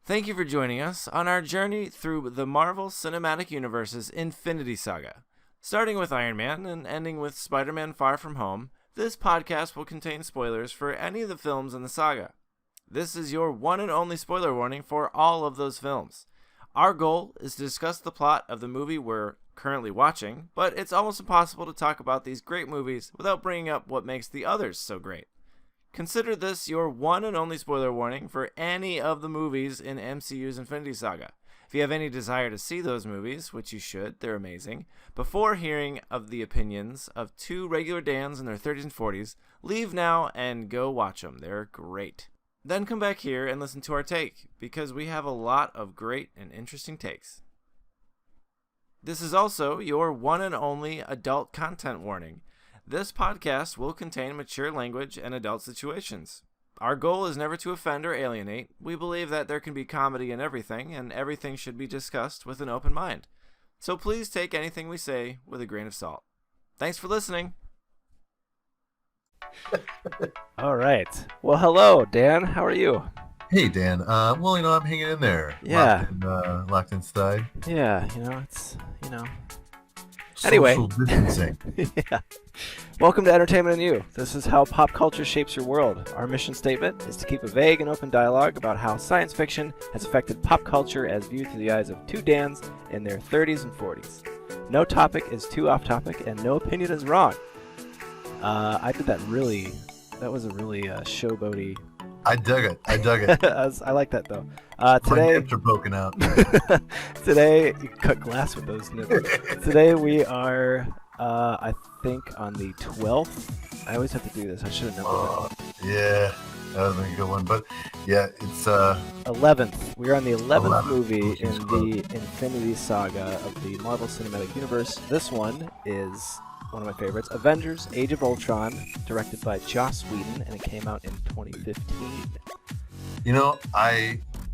Thank you for joining us on our journey through the Marvel Cinematic Universe's Infinity Saga. Starting with Iron Man and ending with Spider-Man Far From Home, this podcast will contain spoilers for any of the films in the saga. This is your one and only spoiler warning for all of those films. Our goal is to discuss the plot of the movie we're currently watching, but it's almost impossible to talk about these great movies without bringing up what makes the others so great. Consider this your one and only spoiler warning for any of the movies in MCU's Infinity Saga. If you have any desire to see those movies, which you should, they're amazing, before hearing of the opinions of two regular Dans in their 30s and 40s, leave now and go watch them. They're great. Then come back here and listen to our take, because we have a lot of great and interesting takes. This is also your one and only adult content warning. This podcast will contain mature language and adult situations. Our goal is never to offend or alienate. We believe that there can be comedy in everything, and everything should be discussed with an open mind. So please take anything we say with a grain of salt. Thanks for listening. All right. Well, hello, Dan. How are you? Hey, Dan. I'm hanging in there. Yeah. Locked inside. Yeah, Anyway. Social distancing. Yeah. Welcome to Entertainment and You. This is how pop culture shapes your world. Our mission statement is to keep a vague and open dialogue about how science fiction has affected pop culture as viewed through the eyes of two Dans in their 30s and 40s. No topic is too off topic, and no opinion is wrong. That was a really showboaty. I dug it. I like that, though. My Today, nips are poking out. today, you cut glass with those nips. Today we are, I think, on the 12th. I always have to do this. I should have known that. Yeah, that would have been a good one. But yeah, it's 11th. We're on the 11th movie which in is the Infinity Saga of the Marvel Cinematic Universe. This one is one of my favorites, Avengers: Age of Ultron, directed by Joss Whedon, and it came out in 2015.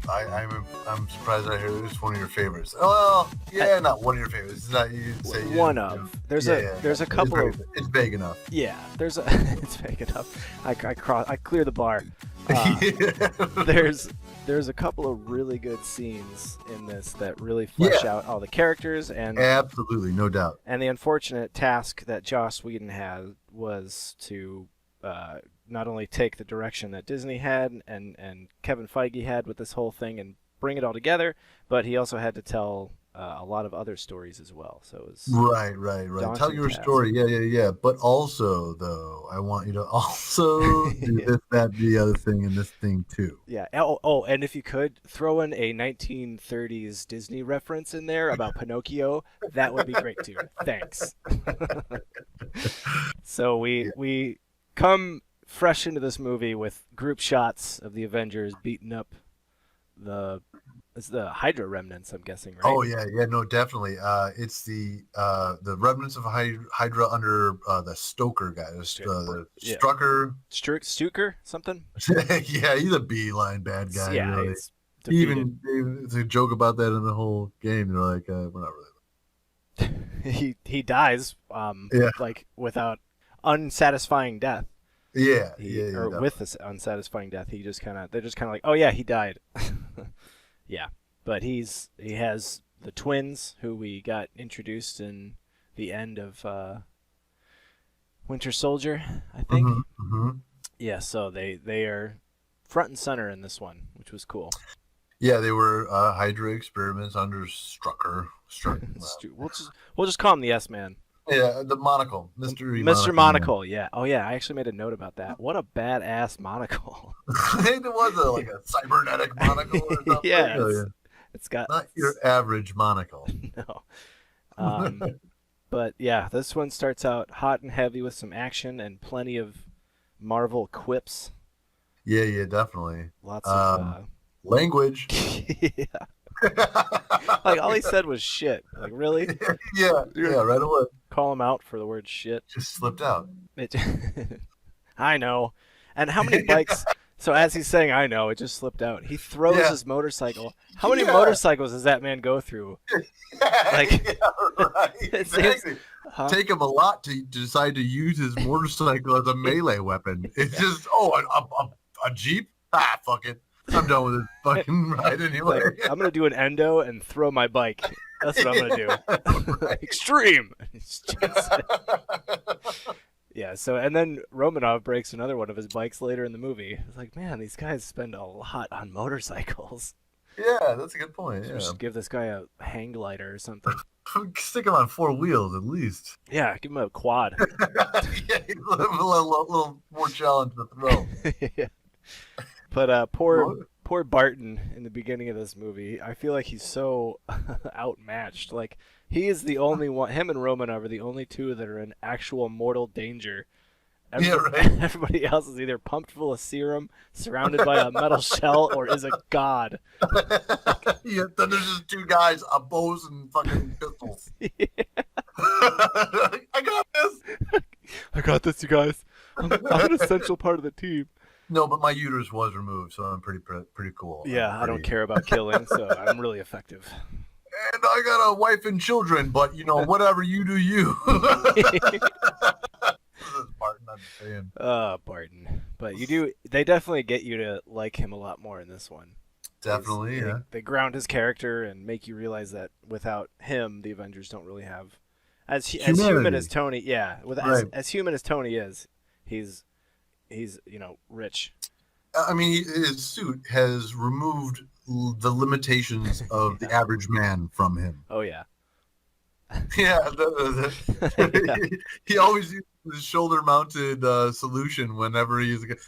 I'm surprised I heard it's one of your favorites. Well, yeah, not one of your favorites. It's not you say one of. There's a couple of. It's vague enough. Yeah, it's vague enough. I clear the bar. There's a couple of really good scenes in this that really flesh out all the characters, and absolutely, no doubt. And the unfortunate task that Joss Whedon had was to not only take the direction that Disney had and Kevin Feige had with this whole thing and bring it all together, but he also had to tell a lot of other stories as well. So it was right. Tell your story, yeah. But also, though, I want you to also do this, that, the other thing, and this thing too. Yeah. Oh, and if you could throw in a 1930s Disney reference in there about Pinocchio, that would be great too. Thanks. So we come fresh into this movie with group shots of the Avengers beating up the Hydra remnants, I'm guessing, right? Oh yeah, no, definitely. It's the remnants of Hydra under the Stoker guy, the Strucker. Stuker, something. Yeah, he's a beeline bad guy. Yeah, really. he's It's a joke about that in the whole game. They're like, we're not really. he dies, like without unsatisfying death. Yeah, with this unsatisfying death, they're just kind of like, oh yeah, he died. Yeah, but he has the twins who we got introduced in the end of Winter Soldier, I think. Mm-hmm. Yeah, so they are front and center in this one, which was cool. Yeah, they were Hydra experiments under Strucker. We'll just call him the S-Man. Yeah, the monocle, Mr. Monocle. Yeah. Oh yeah, I actually made a note about that. What a badass monocle. It was like a cybernetic monocle or something. Yeah, it's got not your average monocle. No. But yeah, this one starts out hot and heavy with some action and plenty of Marvel quips. Yeah, definitely. Lots of language. Yeah. Like all he said was shit. Like really? Yeah, right away. Call him out for the word shit. Just slipped out. I know. And how many bikes? So as he's saying, I know, it just slipped out. He throws his motorcycle. How many motorcycles does that man go through? Like, right. Exactly. Take him a lot to decide to use his motorcycle as a melee weapon. It's just, a Jeep? Ah, fuck it. I'm done with this fucking ride anyway. Like, I'm gonna do an endo and throw my bike. That's what I'm gonna do. Extreme. Yeah. So and then Romanov breaks another one of his bikes later in the movie. It's like, man, these guys spend a lot on motorcycles. Yeah, that's a good point. So Yeah. we should give this guy a hang glider or something. Stick him on 4 wheels at least. Yeah, give him a quad. Yeah, he's a little more challenge to throw. Yeah. But poor Barton in the beginning of this movie, I feel like he's so outmatched. Like, he is the only one, him and Romanov are the only two that are in actual mortal danger. Everybody else is either pumped full of serum, surrounded by a metal shell, or is a god. Yeah, then there's just 2 guys, bows and fucking pistols. Yeah. I got this. I got this, you guys. I'm an essential part of the team. No, but my uterus was removed, so I'm pretty cool. Yeah, I don't care about killing, so I'm really effective. And I got a wife and children, but whatever you do, you. Barton, I'm saying. Barton. But they definitely get you to like him a lot more in this one. Definitely, yeah. They ground his character and make you realize that without him, the Avengers don't really have as human as Tony. Yeah, as human as Tony is, he's rich. I mean, his suit has removed the limitations of the average man from him. Oh yeah. Yeah, he always uses his shoulder-mounted solution whenever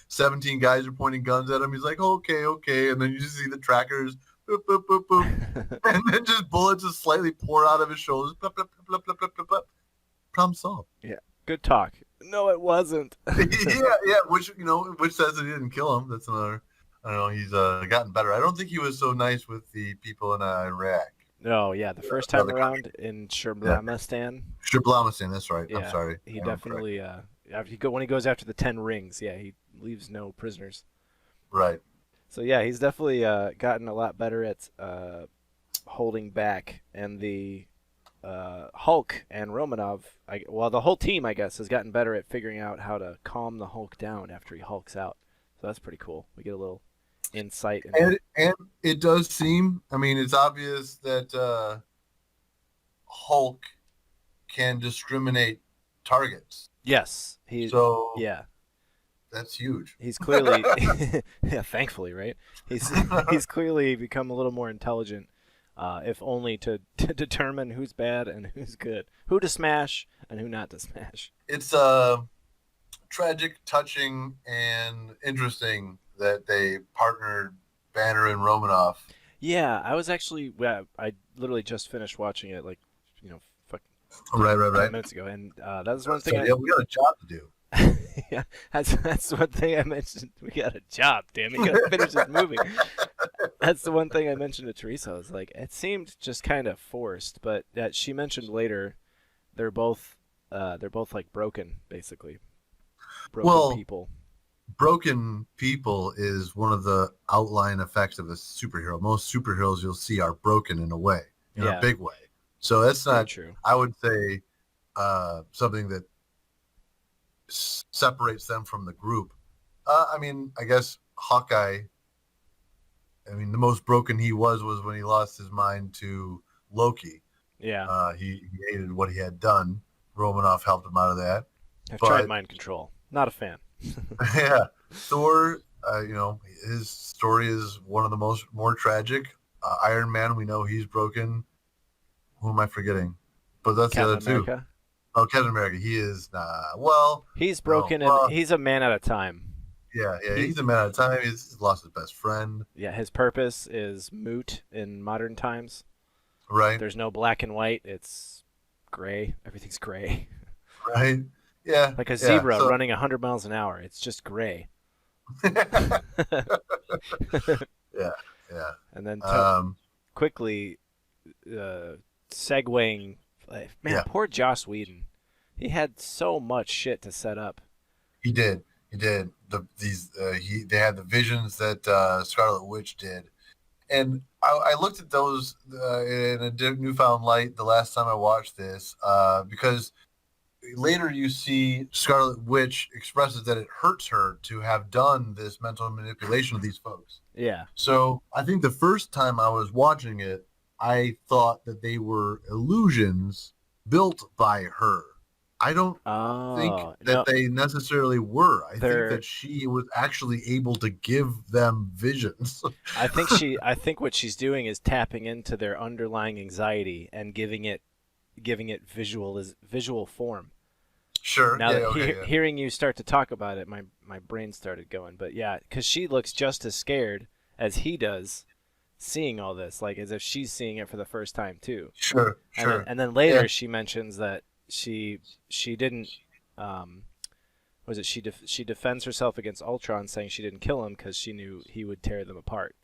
17 guys are pointing guns at him. He's like, okay, and then you just see the trackers, boop, boop, boop, boop, and then just bullets just slightly pour out of his shoulders. Blip, blip, blip, blip, blip, blip, blip. Problem solved. Yeah, good talk. No, it wasn't. yeah, which says that he didn't kill him. That's another. I don't know. He's gotten better. I don't think he was so nice with the people in Iraq. No, yeah, the first time around in Sherblamistan. Sherblamistan, that's right. Yeah, I'm sorry. He definitely when he goes after the 10 rings, yeah, he leaves no prisoners. Right. So yeah, he's definitely gotten a lot better at holding back, and the Hulk and Romanov, the whole team, I guess, has gotten better at figuring out how to calm the Hulk down after he hulks out. So that's pretty cool. We get a little insight. And it does seem, I mean, it's obvious that Hulk can discriminate targets. Yes. Yeah. That's huge. He's clearly, yeah, thankfully, right? He's clearly become a little more intelligent, if only to determine who's bad and who's good, who to smash and who not to smash. It's tragic, touching, and interesting that they partnered Banner and Romanoff. Yeah, I was actually, I literally just finished watching it, like, right 10 minutes ago, and that's one thing. Yeah, we got a job to do. Yeah, that's one thing I mentioned. We got a job, damn it. We got to finish this movie. That's the one thing I mentioned to Teresa. I was like, it seemed just kind of forced, but she mentioned later they're both like broken, basically. Broken people. Broken people is one of the outline effects of a superhero. Most superheroes you'll see are broken in a way, in a big way. So that's not true. I would say something that separates them from the group. I mean, I guess Hawkeye, I mean, the most broken he was when he lost his mind to Loki. Yeah. He hated what he had done. Romanoff helped him out of that. I've tried mind control. Not a fan. Yeah. Thor, his story is one of the more tragic. Iron Man, we know he's broken. Who am I forgetting? But that's Captain the other America. two. Oh, Captain America. He is he's broken and he's a man at a time. Yeah, he's a man at a time. He's lost his best friend. Yeah, his purpose is moot in modern times. Right. There's no black and white. It's gray. Everything's gray. Right. Yeah. Like a zebra running 100 miles an hour. It's just gray. Yeah. And then quickly segueing, poor Joss Whedon. He had so much shit to set up. He did. They had the visions that Scarlet Witch did, and I looked at those in a newfound light the last time I watched this because later you see Scarlet Witch expresses that it hurts her to have done this mental manipulation of these folks. Yeah. So I think the first time I was watching it, I thought that they were illusions built by her. I don't think Oh, that no, they necessarily were. I think they're. that she was actually able to give them visions. I think what she's doing is tapping into their underlying anxiety and giving it visual form. Sure. Now Yeah. that Okay. Yeah. hearing you start to talk about it, my brain started going. But yeah, because she looks just as scared as he does, seeing all this, like as if she's seeing it for the first time too. Sure. Sure. And then later Yeah. she mentions that she didn't. Was it she defends herself against Ultron, saying she didn't kill him because she knew he would tear them apart,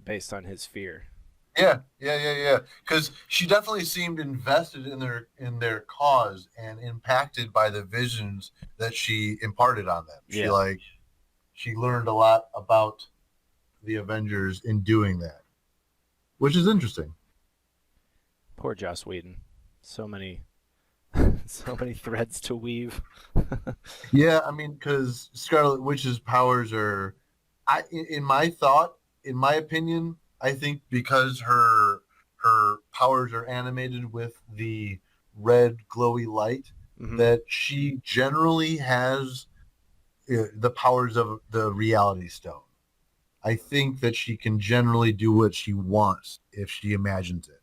based on his fear. Yeah. Because she definitely seemed invested in their cause and impacted by the visions that she imparted on them. Yeah. She learned a lot about the Avengers in doing that, which is interesting. Poor Joss Whedon. So many threads to weave. Yeah, I mean, because Scarlet Witch's powers are, in my opinion, I think because her powers are animated with the red glowy light, Mhm. that she generally has the powers of the Reality Stone. I think that she can generally do what she wants if she imagines it.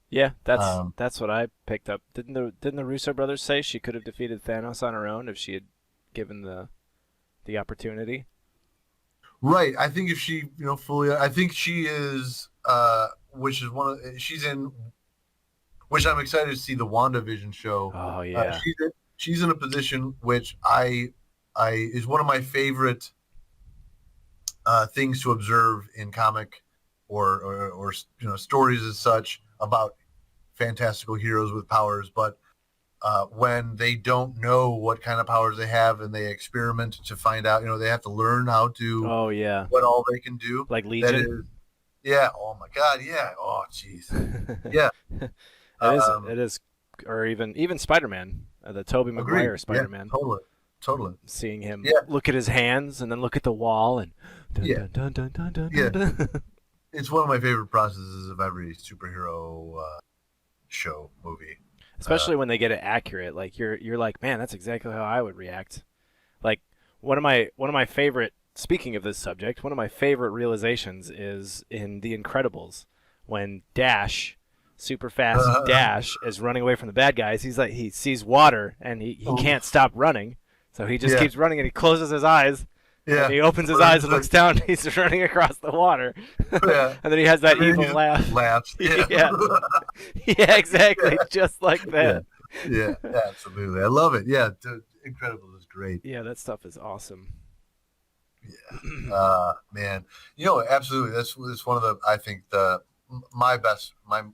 Yeah, Um, that's what I picked up. Didn't the Russo brothers say she could have defeated Thanos on her own if she had given the opportunity? Right. I think if she, fully, I think she is, which is she's in, which I'm excited to see the WandaVision show. Oh yeah. She's in a position which I is one of my favorite things to observe in comic or stories as such about fantastical heroes with powers, but when they don't know what kind of powers they have and they experiment to find out, they have to learn how to Oh yeah. what all they can do. Like That is, Legion. yeah. Oh my God. Yeah. Oh, jeez. Yeah. It is, or even Spider-Man, the Tobey Agreed. Maguire Yeah. Spider-Man. Totally. Seeing him Yeah. look at his hands and then look at the wall and dun, Yeah. dun, dun, dun, dun, Yeah. dun, dun. It's one of my favorite processes of every superhero show movie. Especially when they get it accurate. Like you're like, man, that's exactly how I would react. Like one of my favorite. Speaking of this subject, one of my favorite realizations is in The Incredibles when Dash, super fast Dash, is running away from the bad guys. He's like he sees water and he can't stop running, so he just keeps running and he closes his eyes. Yeah. And he opens his eyes and looks down. And he's running across the water. Yeah. And then he has that evil laugh. Laughs. Yeah. Yeah, exactly, just like that. Yeah, absolutely. I love it. Yeah, Incredibles is great. Yeah, that stuff is awesome. Yeah. Man. Absolutely. That's one of the, I think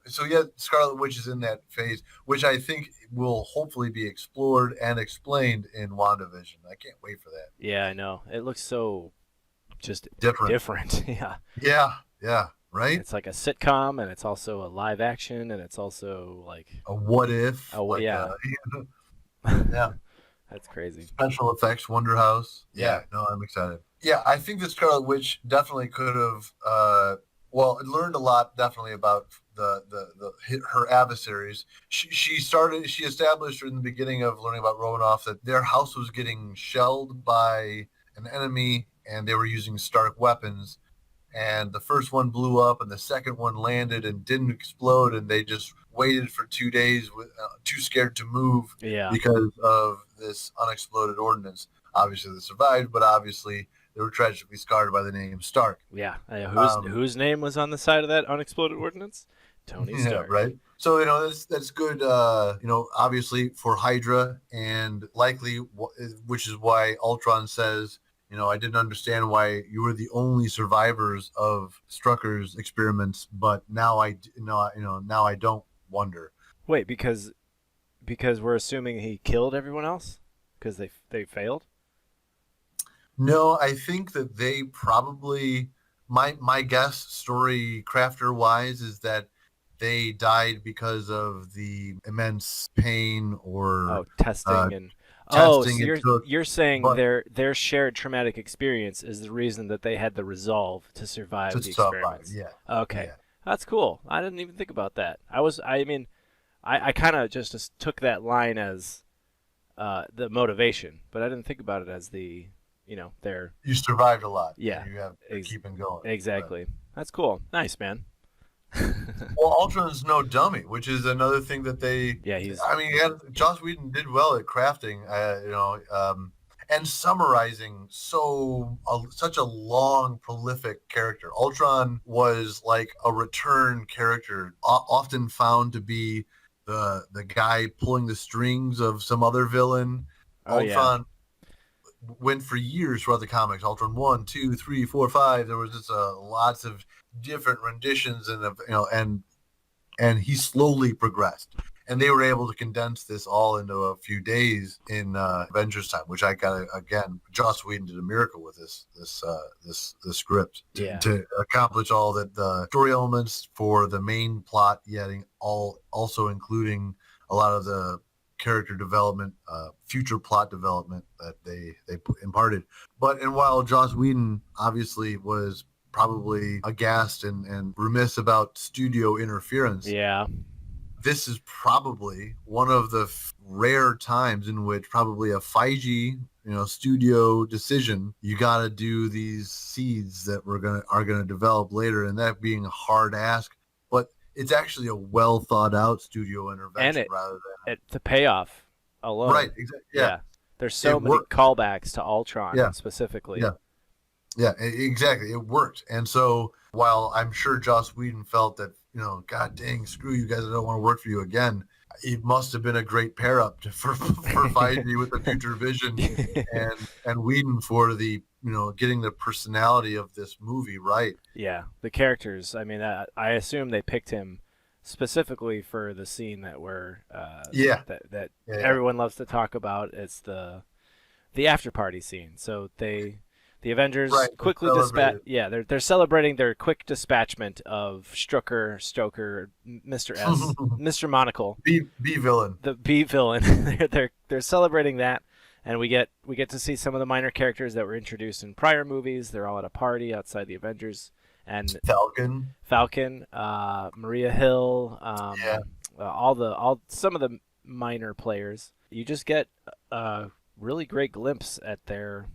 so yeah, Scarlet Witch is in that phase, which I think will hopefully be explored and explained in WandaVision. I can't wait for that. Yeah, I know. It looks so just Different. Yeah. Yeah. Right? It's like a sitcom, and it's also a live action, and it's also like A what if. yeah. Yeah. That's crazy. Special effects, Wonder House. Yeah. No, I'm excited. Yeah, I think that Scarlet Witch definitely could have, learned a lot definitely about her adversaries. She established in the beginning of learning about Romanoff that their house was getting shelled by an enemy and they were using Stark weapons. And the first one blew up and the second one landed and didn't explode, and they just waited for 2 days with too scared to move because of this unexploded ordnance. Obviously they survived, but obviously they were tragically scarred by the name Stark. Yeah. Whose name was on the side of that unexploded ordnance? Tony Stark. Yeah, right. So that's good. Obviously for Hydra, and likely, which is why Ultron says, I didn't understand why you were the only survivors of Strucker's experiments, but now I don't wonder. Wait, because we're assuming he killed everyone else because they failed. No, I think that they probably, my guess, story crafter wise, is that they died because of the immense pain or testing and so testing it you're saying but their shared traumatic experience is the reason that they had the resolve to survive the survive. experiments. Yeah. Okay. Yeah. That's cool. I didn't even think about that. I kind of just took that line as the motivation, but I didn't think about it as the, their You survived a lot. yeah, And you're keeping going. exactly. Right. That's cool. Nice, man. Well, Ultron's no dummy, which is another thing that Yeah, he's Joss Whedon did well at crafting, and summarizing such a long, prolific character. Ultron was like a return character, often found to be the guy pulling the strings of some other villain. oh yeah. Ultron went for years throughout the comics. Ultron 1, 2, 3, 4, 5. There was just lots of different renditions, and he slowly progressed. And they were able to condense this all into a few days in Avengers time, which I got again. Joss Whedon did a miracle with this script to accomplish all that the story elements for the main plot, yet also including a lot of the character development, future plot development that they imparted. And while Joss Whedon obviously was probably aghast and remiss about studio interference, Yeah. this is probably one of the rare times in which probably a Feige, studio decision, you got to do these seeds that are gonna develop later, and that being a hard ask, but it's actually a well thought out studio intervention rather than the payoff alone. Right. Exactly. Yeah. There's so many callbacks to Ultron specifically. Yeah. Yeah, exactly. It worked. And so while I'm sure Joss Whedon felt that, God dang, screw you guys, I don't want to work for you again, it must have been a great pair up for Feige with the future vision and Whedon for the, getting the personality of this movie right. Yeah, the characters. I mean, I assume they picked him specifically for the scene that that everyone loves to talk about. It's the after party scene. So the Avengers quickly they're celebrating their quick dispatchment of Stoker, Mr. S, Mr. Monocle, B villain, the B villain. they're celebrating that, and we get to see some of the minor characters that were introduced in prior movies. They're all at a party outside the Avengers, and Falcon, Maria Hill, some of the minor players. You just get a really great glimpse at their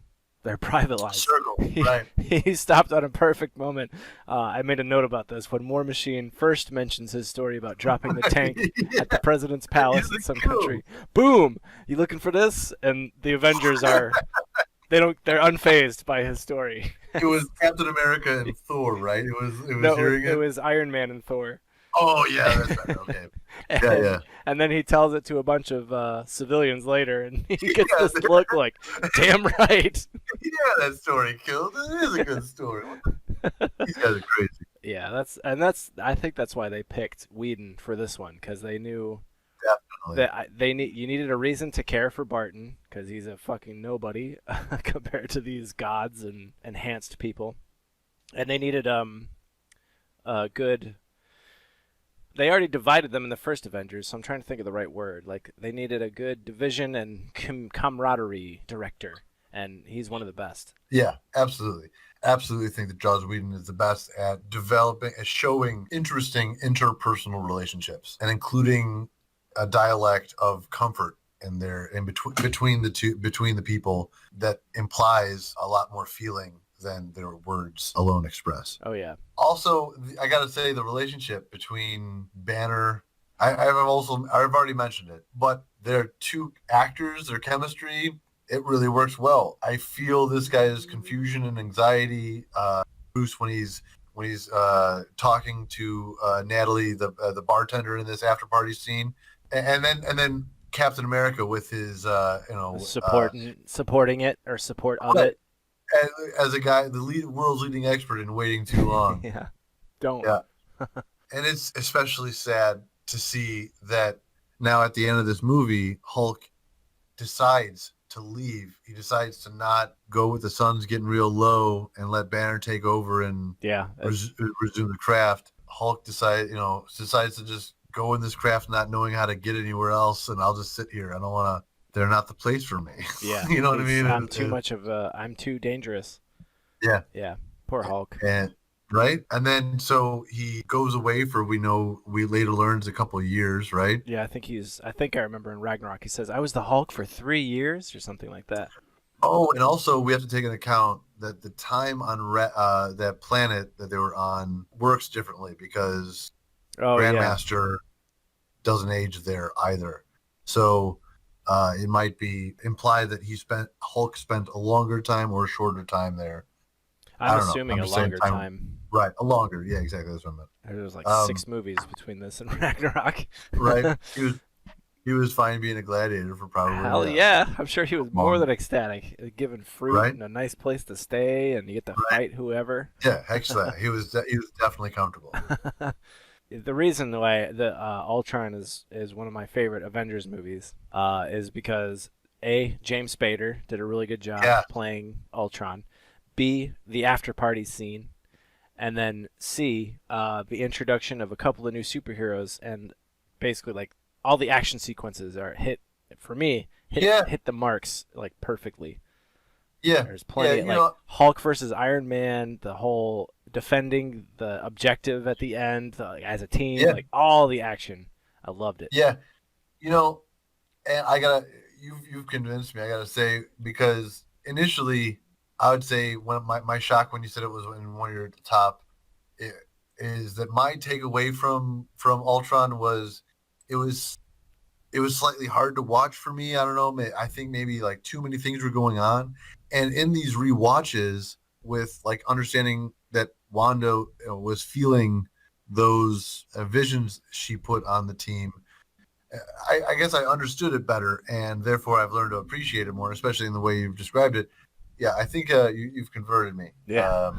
private lives. Circle, right. He stopped on a perfect moment. I made a note about this. When War Machine first mentions his story about dropping the tank at the president's palace in some country, boom! You looking for this? And the Avengers they're unfazed by his story. It was Captain America and Thor, right? It was Iron Man and Thor. Oh yeah, that's right. Okay. And then he tells it to a bunch of civilians later, and he gets this look like, "Damn right." Yeah, that story killed. It is a good story. These guys are crazy. Yeah, I think that's why they picked Whedon for this one, because they knew that you needed a reason to care for Barton, because he's a fucking nobody compared to these gods and enhanced people, and they needed a good. They already divided them in the first Avengers, so I'm trying to think of the right word. Like, they needed a good division and camaraderie director, and he's one of the best. Yeah, absolutely. Absolutely think that Joss Whedon is the best at showing interesting interpersonal relationships and including a dialect of comfort between the people that implies a lot more feeling than their words alone express. Oh yeah. Also, I gotta say the relationship between Banner, I've already mentioned it, but their two actors, their chemistry, it really works well. I feel this guy's confusion and anxiety, Bruce when he's talking to Natalie, the bartender in this after party scene, and then Captain America with his supporting it or support of it. As a guy, the world's leading expert in waiting too long. Yeah. Don't. Yeah. And it's especially sad to see that now at the end of this movie, Hulk decides to leave. He decides to not go with the sun's getting real low and let Banner take over and resume the craft. Hulk decides to just go in this craft not knowing how to get anywhere else, and I'll just sit here. I don't want to. They're not the place for me. Yeah. You know what I mean? I'm too dangerous. Yeah. Yeah. Poor Hulk. And right, and then so he goes away for we later learns a couple of years, right? Yeah, I think I remember in Ragnarok he says I was the Hulk for 3 years or something like that. Oh, and also we have to take into account that the time on that planet that they were on works differently because Grandmaster doesn't age there either. So it might be implied that Hulk spent a longer time or a shorter time there. I'm assuming a longer time. Right, a longer. Yeah, exactly. That's what I meant. There was like 6 movies between this and Ragnarok. Right. He was fine being a gladiator for probably. Hell yeah. I'm sure he was more than ecstatic. Given fruit and a nice place to stay, and you get to fight whoever. Yeah, heck that. He was definitely comfortable. The reason why the Ultron is one of my favorite Avengers movies is because A, James Spader did a really good job playing Ultron. B, the after party scene. And then C, the introduction of a couple of new superheroes, and basically like all the action sequences are hit the marks like perfectly. Yeah, there's plenty Hulk versus Iron Man, the whole defending the objective at the end as a team, like all the action. I loved it. Yeah, and you've convinced me. I gotta say, because initially I would say when my shock when you said it was in one of your top is that my takeaway from Ultron was it was slightly hard to watch for me. I don't know. I think maybe like too many things were going on, and in these rewatches with like understanding that Wanda was feeling those visions she put on the team, I guess I understood it better, and therefore I've learned to appreciate it more, especially in the way you've described it. Yeah, I think you've converted me. Yeah.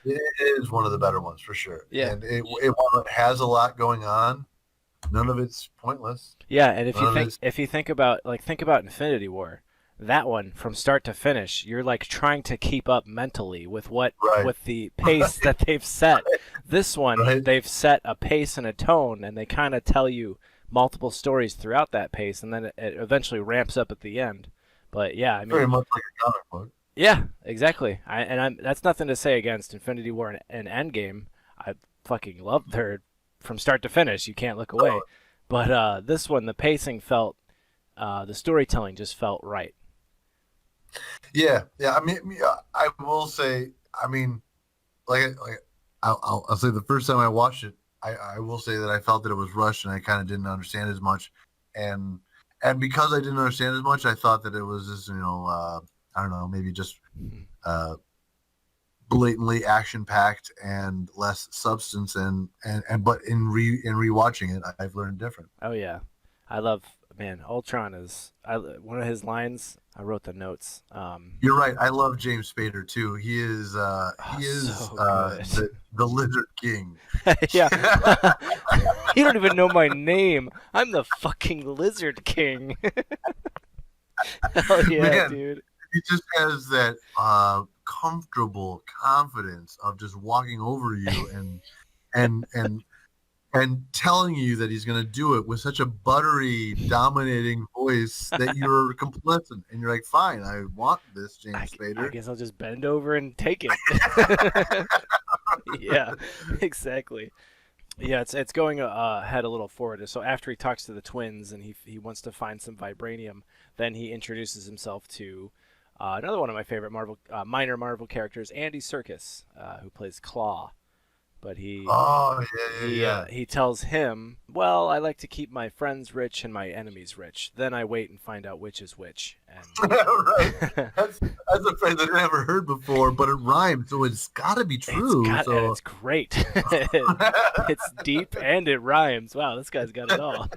It is one of the better ones for sure. Yeah. And while it has a lot going on, none of it's pointless. Yeah, and if you think about Infinity War, that one from start to finish, you're like trying to keep up mentally with with the pace that they've set. This one, they've set a pace and a tone, and they kind of tell you multiple stories throughout that pace, and then it eventually ramps up at the end. But yeah, I mean, very much like a comic book. Yeah, exactly. That's nothing to say against Infinity War and Endgame. I fucking loved their from start to finish. You can't look away. But this one, the pacing felt, the storytelling just felt right. Yeah. I mean, I will say, I mean, I'll say the first time I watched it, I will say that I felt that it was rushed and I kind of didn't understand as much, and because I didn't understand as much, I thought that it was just I don't know, maybe just blatantly action packed and less substance, but in rewatching it, I've learned different. Oh yeah, I love Ultron is one of his lines. I wrote the notes. You're right. I love James Spader too. He is so the Lizard King. Yeah. You don't even know my name. I'm the fucking Lizard King. Hell yeah, man, dude. He just has that comfortable confidence of just walking over you and telling you that he's going to do it with such a buttery, dominating voice that you're complicit. And you're like, fine, I want this, James Spader. I guess I'll just bend over and take it. Yeah, exactly. Yeah, it's going ahead a little forward. So after he talks to the twins and he wants to find some vibranium, then he introduces himself to another one of my favorite minor Marvel characters, Andy Serkis, who plays Claw. But he tells him, well, I like to keep my friends rich and my enemies rich. Then I wait and find out which is which. And... Right. That's a phrase I've never heard before, but it rhymes, so it's got to be true. It's great. It's deep and it rhymes. Wow, this guy's got it all.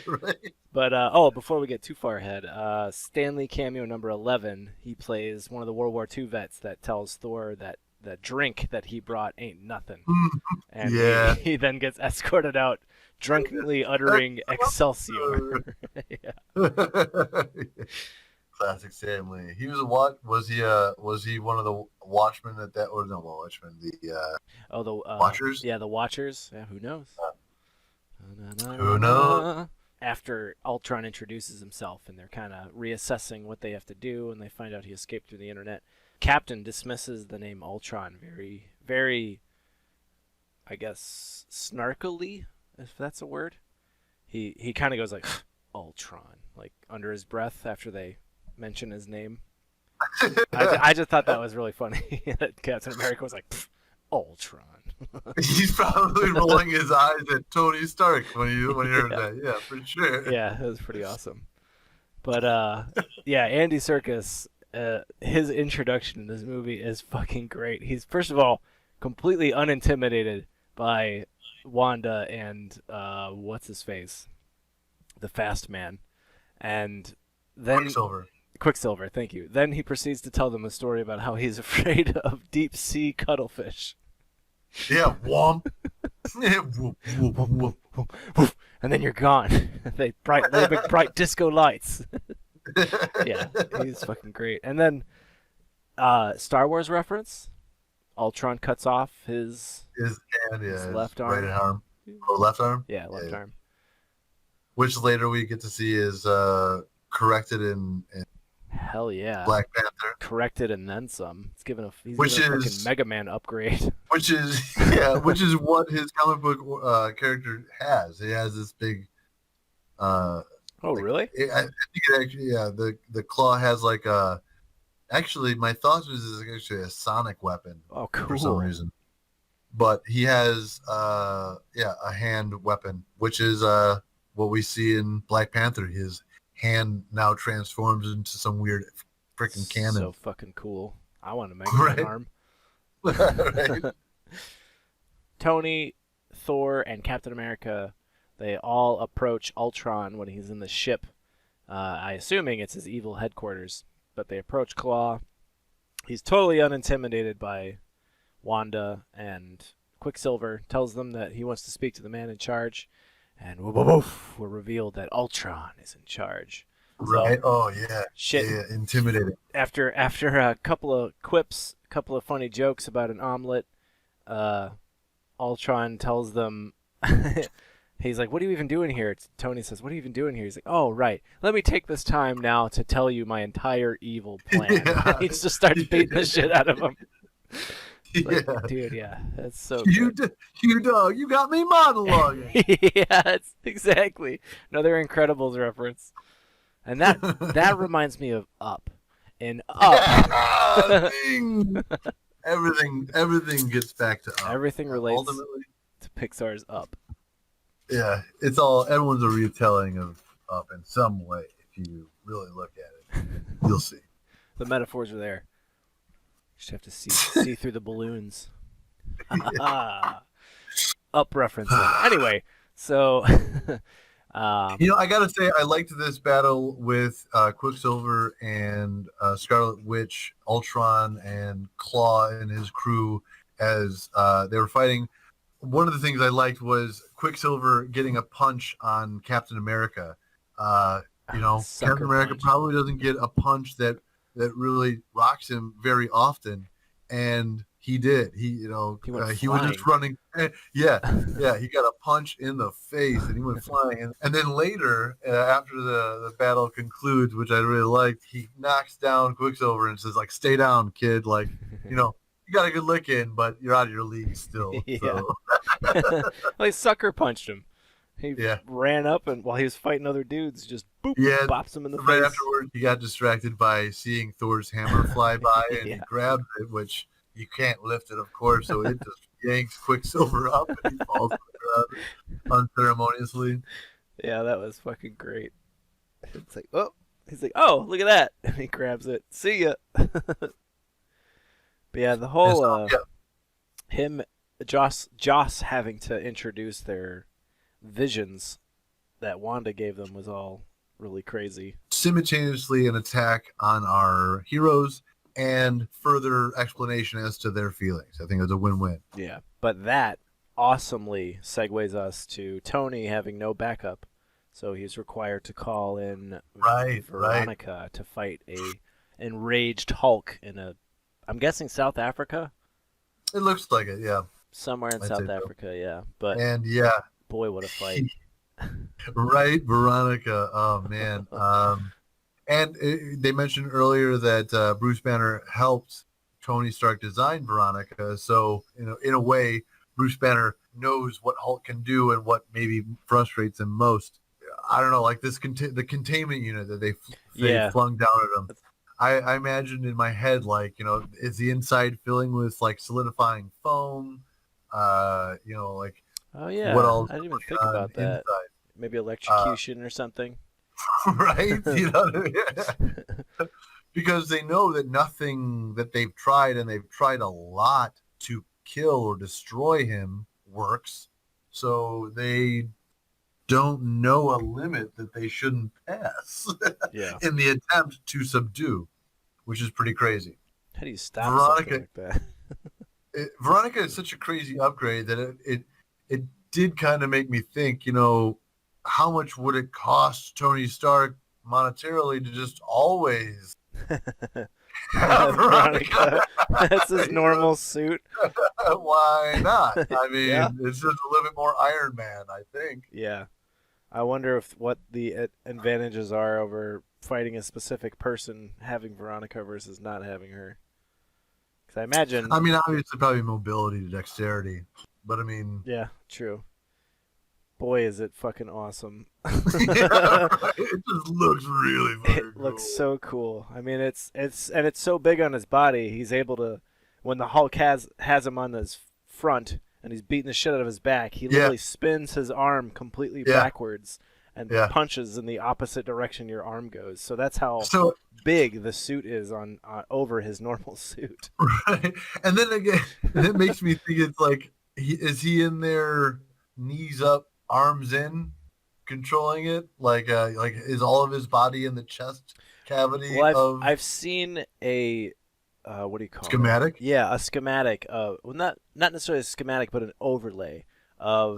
Right. But before we get too far ahead, Stanley cameo number 11. He plays one of the World War II vets that tells Thor that the drink that he brought ain't nothing. And he then gets escorted out, drunkenly uttering Excelsior. Yeah. Classic Stan Lee. He was was he one of the Watchmen at that, or no Watchmen, the Watchers? Yeah, the Watchers. Yeah, who knows? Who knows? After Ultron introduces himself and they're kind of reassessing what they have to do, and they find out he escaped through the internet, Captain dismisses the name Ultron very, very, I guess, snarkily, if that's a word. He kind of goes like, Ultron, like under his breath after they mention his name. I just thought that was really funny that Captain America was like, Ultron. He's probably rolling his eyes at Tony Stark when he heard that. Yeah, for sure. Yeah, it was pretty awesome. But yeah, Andy Serkis, his introduction in this movie is fucking great. He's first of all completely unintimidated by Wanda and what's his face, the Fast Man, and then Quicksilver. Thank you. Then he proceeds to tell them a story about how he's afraid of deep sea cuttlefish. Yeah, womp. And then you're gone. They big bright disco lights. Yeah, he's fucking great. And then Star Wars reference. Ultron cuts off his hand, his left arm. Right arm. Oh, left arm? Yeah, left arm. Which later we get to see is corrected in Hell yeah. Black Panther. Corrected and then some. He's given a fucking Mega Man upgrade. Which is what his comic book character has. He has this big really? I think it actually, yeah, the claw has like a, actually my thoughts was it's actually a sonic weapon. Oh, cool. For some reason. But he has a hand weapon, which is what we see in Black Panther. His hand now transforms into some weird freaking cannon. So fucking cool. I want to make an arm. Right. Tony, Thor, and Captain America, they all approach Ultron when he's in the ship. I assuming it's his evil headquarters, but they approach Claw. He's totally unintimidated by Wanda, and Quicksilver tells them that he wants to speak to the man in charge, and we're revealed that Ultron is in charge. Right. Oh yeah. Shit. Yeah, intimidating. After a couple of quips, a couple of funny jokes about an omelet, Ultron tells them, he's like, "What are you even doing here?" Tony says, "What are you even doing here?" He's like, "Oh right, let me take this time now to tell you my entire evil plan." Yeah. He just starts beating the shit out of him. Like, yeah. Dude, yeah, that's so good. You dog, you got me monologuing. Yeah, it's exactly another Incredibles reference, and that reminds me of Up. In Up, everything gets back to Up. Everything relates ultimately to Pixar's Up. Yeah, it's all, everyone's a retelling of Up in some way. If you really look at it, you'll see. The metaphors are there. Just have to see through the balloons. Up reference. Anyway, so I gotta say I liked this battle with Quicksilver and Scarlet Witch, Ultron, and Claw and his crew as they were fighting. One of the things I liked was Quicksilver getting a punch on Captain America. Captain America probably doesn't get a punch that really rocks him very often, and he did. He was just running. Yeah, he got a punch in the face, and he went flying. And then later, after the battle concludes, which I really liked, he knocks down Quicksilver and says, like, "Stay down, kid. Like, you got a good lick in, but you're out of your league still." Yeah. So. Well, he sucker punched him. He ran up, and while he was fighting other dudes, just bops him in the face. Right afterwards, he got distracted by seeing Thor's hammer fly by, and he grabs it, which you can't lift it, of course, so it just yanks Quicksilver up, and he falls to the ground unceremoniously. Yeah, that was fucking great. It's like, he's like, "Oh, look at that," and he grabs it. See ya. But yeah, the whole Joss having to introduce their visions that Wanda gave them was all really crazy. Simultaneously an attack on our heroes and further explanation as to their feelings. I think it was a win-win. Yeah, but that awesomely segues us to Tony having no backup. So he's required to call in Right. Veronica to fight a enraged Hulk in I'm guessing South Africa? It looks like it, yeah. Somewhere in I'd South say so. Africa, yeah. But And yeah, boy, what a fight. right, Veronica. Oh man. And they mentioned earlier that Bruce Banner helped Tony Stark design Veronica. So, in a way, Bruce Banner knows what Hulk can do and what maybe frustrates him most. I don't know, like the containment unit that they Yeah. flung down at him. I imagined in my head, like, is the inside filling with like solidifying foam? Like Oh yeah. what else I didn't even is think going on about that. inside? Maybe electrocution or something. Right? You know what I mean? Because they know that nothing that they've tried, and they've tried a lot to kill or destroy him, works. So they don't know a limit that they shouldn't pass Yeah. in the attempt to subdue, which is pretty crazy. How do you stop something like that? Veronica is such a crazy upgrade that it did kind of make me think, how much would it cost Tony Stark monetarily to just always have Veronica. That's his normal suit. Why not? I mean, Yeah. it's just a little bit more Iron Man, I think. Yeah. I wonder what the advantages are over fighting a specific person having Veronica versus not having her. Because I imagine. I mean, obviously, probably mobility to dexterity, but I mean, Yeah, true. Boy, is it fucking awesome. yeah, it just looks really fucking It looks cool. so cool. I mean, it's so big on his body. He's able to, when the Hulk has him on his front and he's beating the shit out of his back, he literally spins his arm completely backwards and punches in the opposite direction your arm goes. So that's how big the suit is on over his normal suit. Right, and then again, it makes me think it's like, is he in there, knees up, arms in, controlling it? Like is all of his body in the chest cavity? Well, I've seen a what do you call schematic? it? Yeah, a schematic. Well, not necessarily a schematic, but an overlay of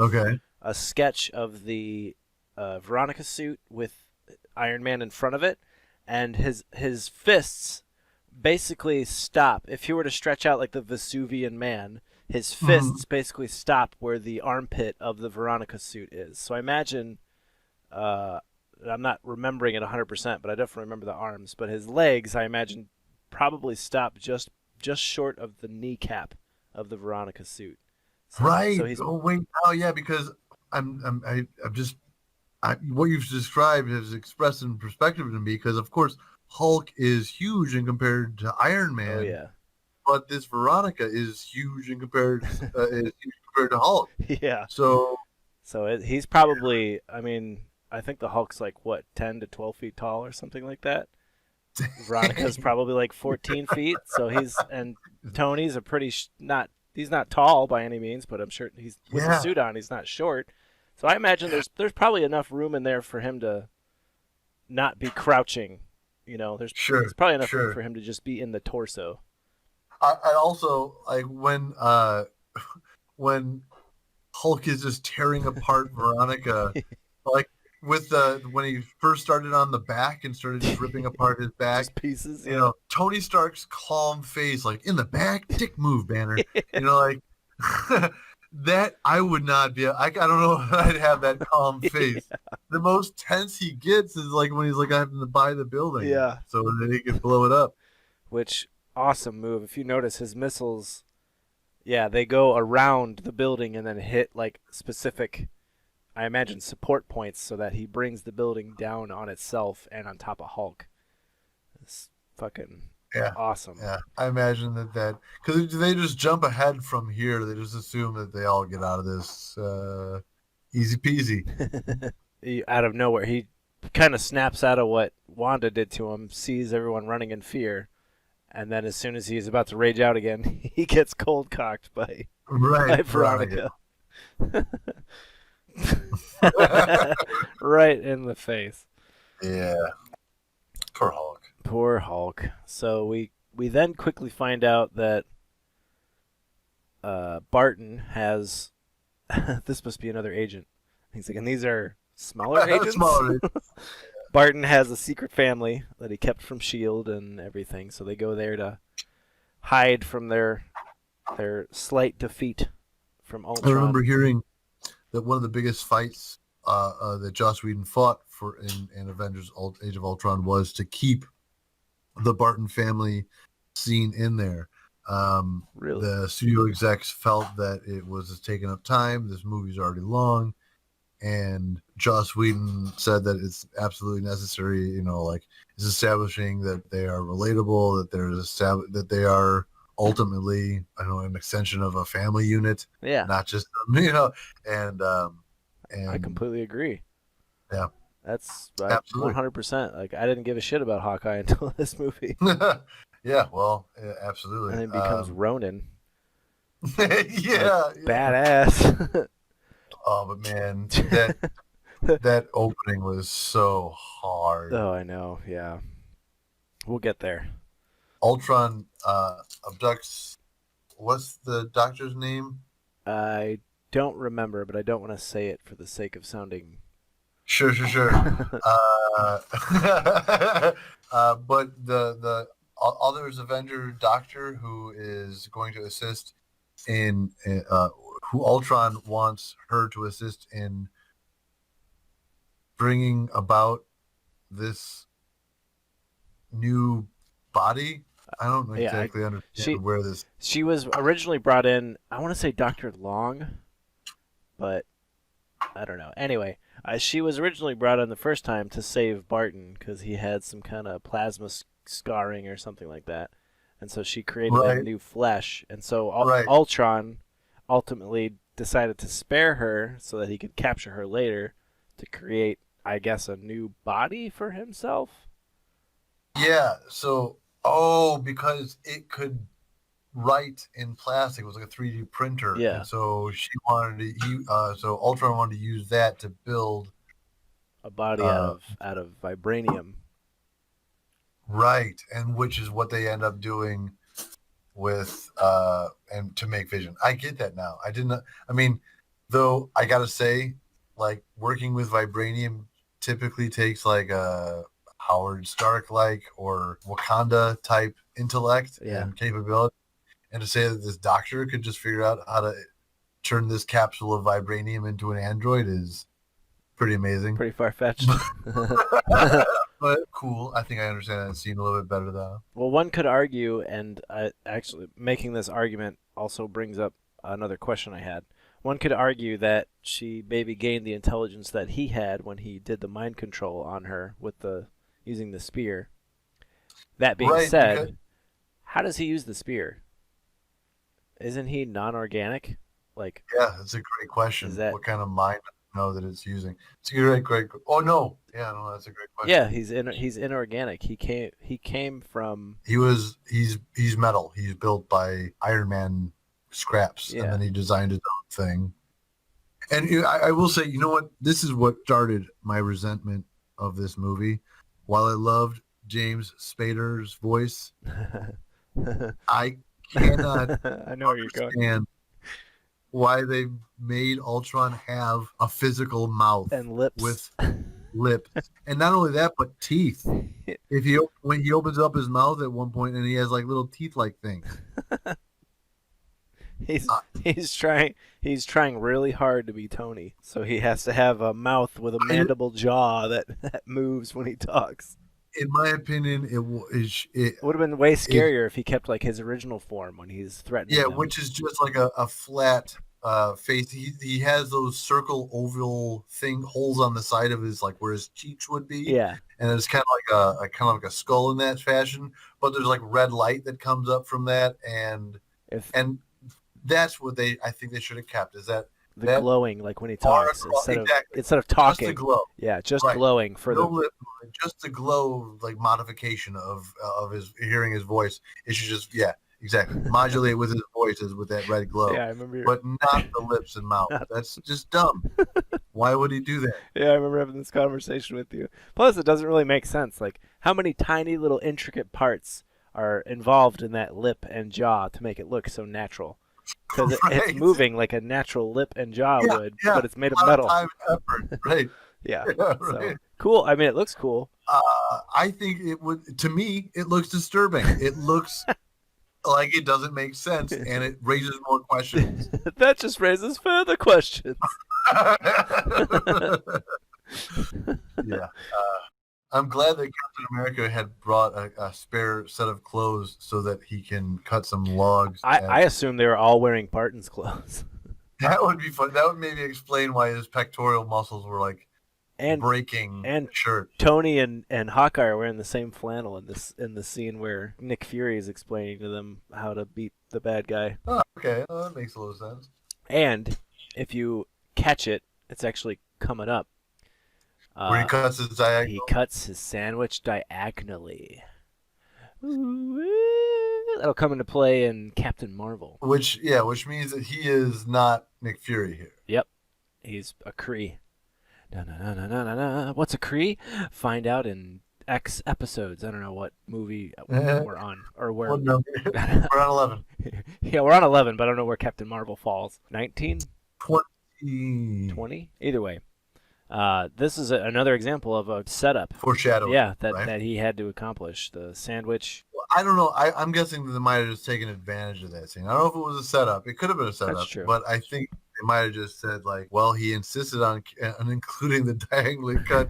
a sketch of the Veronica suit with Iron Man in front of it, and his fists basically stop. If you were to stretch out like the Vesuvian Man, his fists basically stop where the armpit of the Veronica suit is. So I imagine, I'm not remembering it 100%, but I definitely remember the arms. But his legs, I imagine, probably stop just short of the kneecap of the Veronica suit. So, right. So he's... because what you've described is expressed in perspective to me, because of course Hulk is huge in compared to Iron Man. Oh yeah. But this Veronica is huge in compared to Hulk. Yeah. So he's probably, I mean, I think the Hulk's like what, 10 to 12 feet tall or something like that. Veronica's probably like 14 feet. So and Tony's a pretty he's not tall by any means, but I'm sure he's with the suit on, he's not short. So I imagine there's probably enough room in there for him to not be crouching. There's probably enough room for him to just be in the torso. I also like when Hulk is just tearing apart Veronica, like when he first started on the back and started just ripping apart his back, just pieces. Tony Stark's calm face, like, in the back, dick move, Banner. Like that. I would not be. I don't know if I'd have that calm face. The most tense he gets is like when he's like having to buy the building, so that he can blow it up. Which awesome move. If you notice, his missiles, they go around the building and then hit like specific, I imagine, support points so that he brings the building down on itself and on top of Hulk. It's fucking awesome. Yeah, I imagine that because they just jump ahead from here. They just assume that they all get out of this easy peasy. Out of nowhere, he kind of snaps out of what Wanda did to him, sees everyone running in fear, and then as soon as he's about to rage out again, he gets cold cocked by Veronica. Right in the face. Yeah. Poor Hulk. Poor Hulk. So we then quickly find out that Barton has this must be another agent. He's like, and these are smaller agents. Smaller agents. Barton has a secret family that he kept from S.H.I.E.L.D. and everything, so they go there to hide from their slight defeat from Ultron. I remember hearing that one of the biggest fights that Joss Whedon fought for in Avengers Age of Ultron was to keep the Barton family scene in there. Really? The studio execs felt that it was taking up time. This movie's already long. And Joss Whedon said that it's absolutely necessary, it's establishing that they are relatable, that they are ultimately, an extension of a family unit, Yeah. not just, and I completely agree. Yeah. That's Absolutely. 100%. Like, I didn't give a shit about Hawkeye until this movie. Yeah, well, absolutely. And then becomes Ronin. Yeah. Badass. Oh, but man, that opening was so hard. Oh, I know. Yeah. We'll get there. Ultron abducts. What's the doctor's name? I don't remember, but I don't want to say it for the sake of sounding. Sure. But the other Avenger doctor who is going to assist in who Ultron wants her to assist in bringing about this new body. I don't exactly understand where this. She was originally brought in. I want to say Dr. Long, but I don't know. Anyway, she was originally brought in the first time to save Barton because he had some kind of plasma scarring or something like that, and so she created a new flesh. And so Ultron ultimately decided to spare her so that he could capture her later to create, I guess, a new body for himself. Yeah. So, because it could write in plastic, it was like a 3D printer. Yeah. And so so Ultron wanted to use that to build a body out of vibranium. Right, and which is what they end up doing with and to make Vision. I get that now. Though I gotta say, like, working with vibranium typically takes like a Howard Stark or Wakanda type intellect and capability. And to say that this doctor could just figure out how to turn this capsule of vibranium into an android is pretty amazing. Pretty far-fetched. But cool. I think I understand that scene a little bit better though. Well, one could argue, and actually making this argument also brings up another question I had. One could argue that she maybe gained the intelligence that he had when he did the mind control on her with using the spear. That being said, how does he use the spear? Isn't he non-organic? Yeah, that's a great question. What kind of mind that it's using? It's a great. Oh no, yeah, no, that's a great question. Yeah, he's inorganic. He came from. He's metal. He's built by Iron Man scraps, and then he designed his own thing. And I will say, you know what? This is what started my resentment of this movie. While I loved James Spader's voice, I cannot. I know where you're going. Why they made Ultron have a physical mouth and lips with lips, and not only that, but teeth. When he opens up his mouth at one point, and he has like little teeth-like things. He's trying really hard to be Tony, so he has to have a mouth with a mandible jaw that moves when he talks. In my opinion, it would have been way scarier if he kept like his original form when he's threatening. Yeah, them. Which is just like a flat face. He has those circle oval holes on the side of his, like where his cheeks would be. Yeah, and it's kind of like a skull in that fashion. But there's like red light that comes up from that, and that's what I think they should have kept. Is that the glowing, like when he talks, instead of talking. Just the glow. Yeah, just glowing for just the glow, like modification of his hearing his voice. It should just exactly modulate with his voice with that red glow. Yeah, I remember. But not the lips and mouth. That's just dumb. Why would he do that? Yeah, I remember having this conversation with you. Plus, it doesn't really make sense. Like, how many tiny little intricate parts are involved in that lip and jaw to make it look so natural? Because it's moving like a natural lip and jaw would, but it's made of metal. Time, effort, right? Yeah. Yeah, So right. cool. I mean, it looks cool. I think it would. To me, it looks disturbing. It looks like it doesn't make sense, and it raises more questions. That just raises further questions. Yeah. I'm glad that Captain America had brought a spare set of clothes so that he can cut some logs. I assume they were all wearing Barton's clothes. That would be fun. That would maybe explain why his pectoral muscles were like And breaking and the shirt. Tony and Hawkeye are wearing the same flannel in the scene where Nick Fury is explaining to them how to beat the bad guy. Oh, okay. Oh, that makes a little sense. And if you catch it, it's actually coming up. Where he cuts his diagonal. He cuts his sandwich diagonally. That'll come into play in Captain Marvel. Which means that he is not Nick Fury here. Yep, he's a Kree. No. What's a Kree? Find out in X episodes. I don't know what movie we're on or where. What number? We're on 11. Yeah, we're on 11, but I don't know where Captain Marvel falls. 19? 20. 20? Either way. This is another example of a setup. Foreshadowing. Yeah, right? that he had to accomplish. The sandwich. Well, I don't know. I'm guessing that they might have just taken advantage of that scene. I don't know if it was a setup. It could have been a setup. That's true. But I think they might have just said, like, well, he insisted on including the diagonally cut.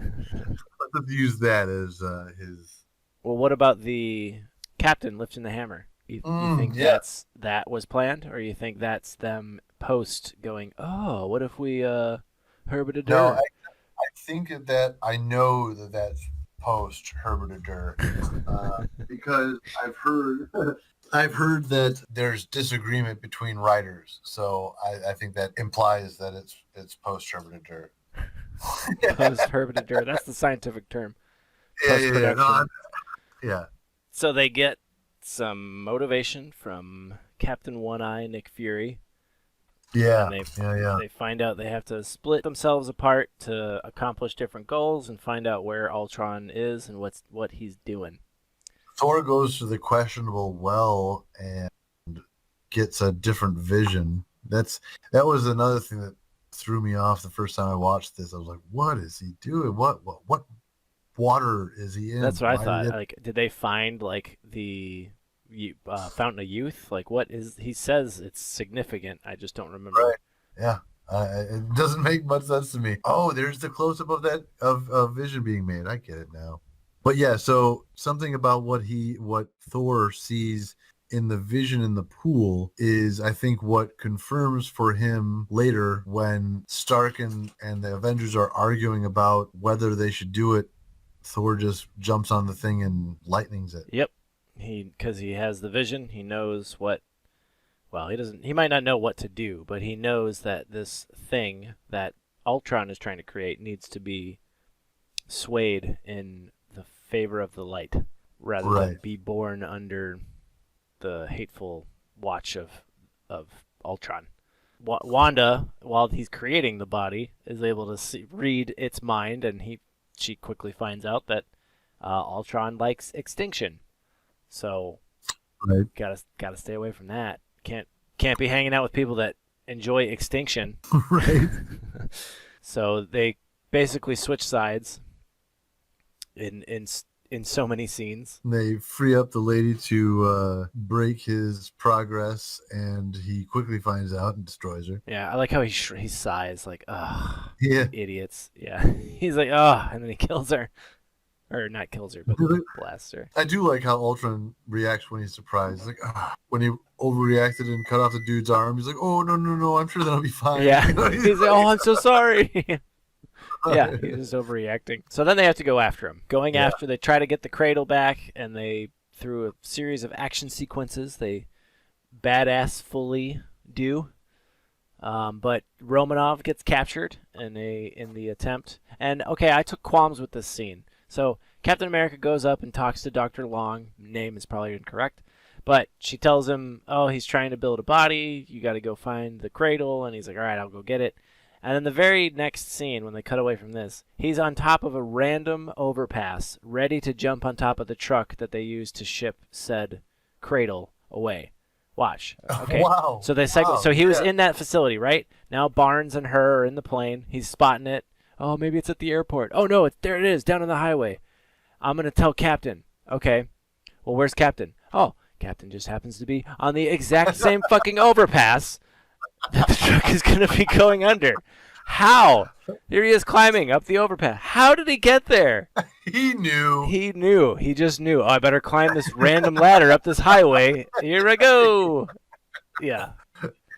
Let's use that as his. Well, what about the captain lifting the hammer? You think that was planned, or you think that's them post going, oh, what if we Herbert Adair? No, I think that I know that that's post Herbert Adair because I've heard that there's disagreement between writers, so I think that implies that it's post Herbert Adair. Post Herbert Adair. That's the scientific term. Yeah. So they get some motivation from Captain One Eye, Nick Fury. Yeah. And they find out they have to split themselves apart to accomplish different goals and find out where Ultron is and what he's doing. Thor goes to the questionable well and gets a different vision. That was another thing that threw me off the first time I watched this. I was like, what is he doing? What water is he in? That's what I thought. Like, did they find like the Fountain of Youth? Like, what is? He says it's significant. I just don't remember. Right. Yeah. It doesn't make much sense to me. Oh, there's the close up of that of Vision being made. I get it now. But yeah, so something about what Thor sees in the vision in the pool is, I think, what confirms for him later when Stark and the Avengers are arguing about whether they should do it. Thor just jumps on the thing and lightnings it. Yep. Because he has the vision, he knows what. Well, he might not know what to do, but he knows that this thing that Ultron is trying to create needs to be swayed in the favor of the light, rather than be born under the hateful watch of Ultron. Wanda, while he's creating the body, is able to read its mind, and she quickly finds out that Ultron likes extinction. So, gotta stay away from that. Can't be hanging out with people that enjoy extinction. Right. So they basically switch sides in so many scenes. They free up the lady to break his progress, and he quickly finds out and destroys her. Yeah, I like how he sighs like, ugh, yeah, idiots. Yeah, he's like, ugh, and then he kills her. Or not kills her, but blasts her. I do like how Ultron reacts when he's surprised. Like, when he overreacted and cut off the dude's arm, he's like, oh, no, I'm sure that'll be fine. Yeah, he's like, oh, I'm so sorry. Yeah, he's just overreacting. So then they have to go after him. They try to get the cradle back, and they, through a series of action sequences, they badass-fully do. But Romanov gets captured in the attempt. And, okay, I took qualms with this scene. So Captain America goes up and talks to Dr. Long. Name is probably incorrect. But she tells him, oh, he's trying to build a body. You got to go find the cradle. And he's like, all right, I'll go get it. And then the very next scene, when they cut away from this, he's on top of a random overpass, ready to jump on top of the truck that they used to ship said cradle away. Watch. Okay. Wow. So they So he was in that facility, right? Now Barnes and her are in the plane. He's spotting it. Oh, maybe it's at the airport. Oh, no, there it is, down on the highway. I'm going to tell Captain. Okay. Well, where's Captain? Oh, Captain just happens to be on the exact same fucking overpass that the truck is going to be going under. How? Here he is climbing up the overpass. How did he get there? He knew. He knew. He just knew. Oh, I better climb this random ladder up this highway. Here I go. Yeah.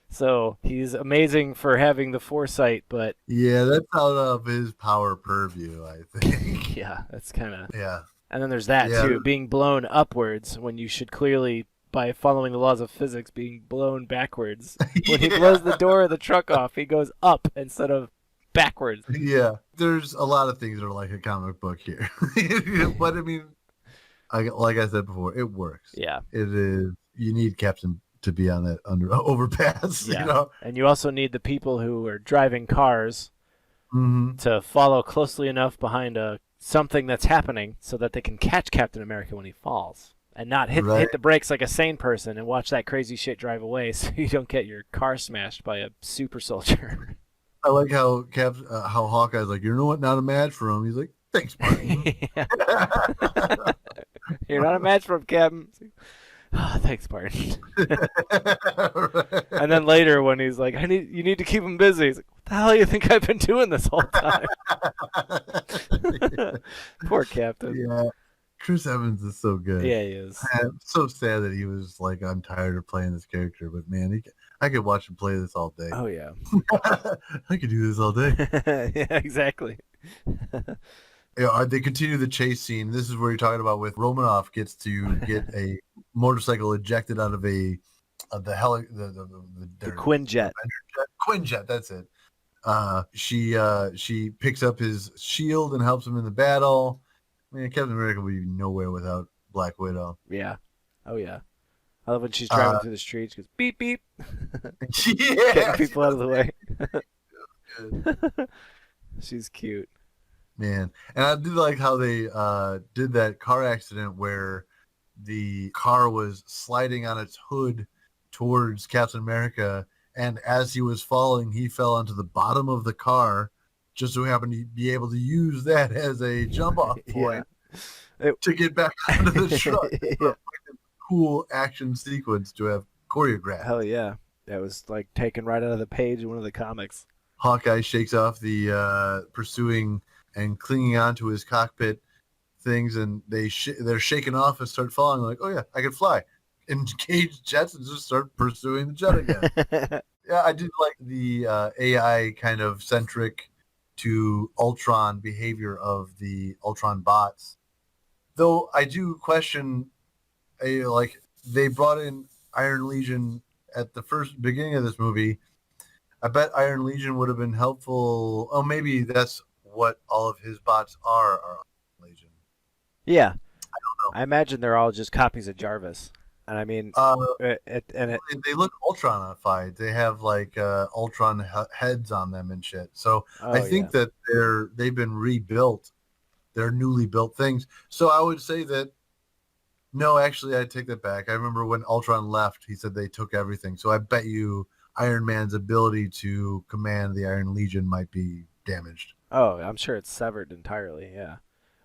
So he's amazing for having the foresight, but Yeah, that's out of his power purview, I think. yeah, that's kind of. Yeah. And then there's that Yeah. too, being blown upwards when you should clearly, by following the laws of physics, being blown backwards. When he blows the door of the truck off, he goes up instead of backwards. Yeah. There's a lot of things that are like a comic book here. But I mean, like I said before, it works. Yeah. It is. You need Captain to be on that overpass. Yeah. You know. And you also need the people who are driving cars Mm-hmm. to follow closely enough behind something that's happening so that they can catch Captain America when he falls. And not hit Right. the brakes like a sane person and watch that crazy shit drive away so you don't get your car smashed by a super soldier. I like how how Hawkeye's like, you know what? Not a match for him. He's like, thanks, Martin. You're not a match for him, Captain. Oh, thanks, Martin. And then later when he's like, you need to keep him busy. He's like, what the hell do you think I've been doing this whole time? Poor Captain. Yeah. Chris Evans is so good. Yeah, he is. I'm so sad that he was like, I'm tired of playing this character, but man, I could watch him play this all day. Oh, yeah. I could do this all day. Yeah, exactly. Yeah, they continue the chase scene. This is where you're talking about with Romanoff gets to get a motorcycle ejected out of the Quinjet. Quinjet, that's it. She picks up his shield and helps him in the battle. Man, Captain America would be nowhere without Black Widow. Yeah. Oh, yeah. I love when she's driving through the streets. She goes, beep, beep. Yeah, Getting people out of the way. She's cute. Man, and I did like how they did that car accident where the car was sliding on its hood towards Captain America, and as he was falling, he fell onto the bottom of the car, just so happened to be able to use that as a jump-off point to get back onto the truck. Yeah. Cool action sequence to have choreographed. Hell yeah. That was like taken right out of the page in one of the comics. Hawkeye shakes off the pursuing and clinging onto his cockpit things, and they're shaken off and start falling. Like, oh yeah, I can fly. Engage jets and just start pursuing the jet again. Yeah, I did like the AI kind of centric to Ultron behavior of the Ultron bots. Though I do question, like they brought in Iron Legion at the first beginning of this movie. I bet Iron Legion would have been helpful. Oh, maybe that's what all of his bots are Iron Legion. Yeah. I don't know. I imagine they're all just copies of Jarvis. And I mean, they look Ultronified. They have like Ultron heads on them and shit. So I think that they've been rebuilt. They're newly built things. So I would say that, no, actually, I take that back. I remember when Ultron left, he said they took everything. So I bet you Iron Man's ability to command the Iron Legion might be damaged. Oh, I'm sure it's severed entirely, yeah.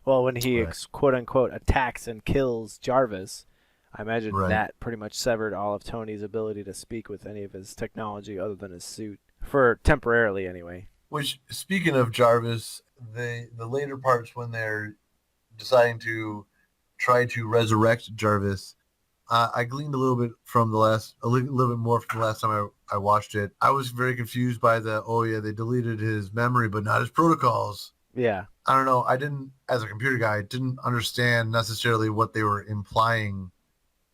Well, when he, quote-unquote, attacks and kills Jarvis, I imagine that pretty much severed all of Tony's ability to speak with any of his technology other than his suit. For temporarily, anyway. Which, speaking of Jarvis, the later parts when they're deciding to try to resurrect Jarvis, I gleaned a little bit more from the last time I watched it. I was very confused by they deleted his memory, but not his protocols. Yeah. I don't know. I didn't, as a computer guy, didn't understand necessarily what they were implying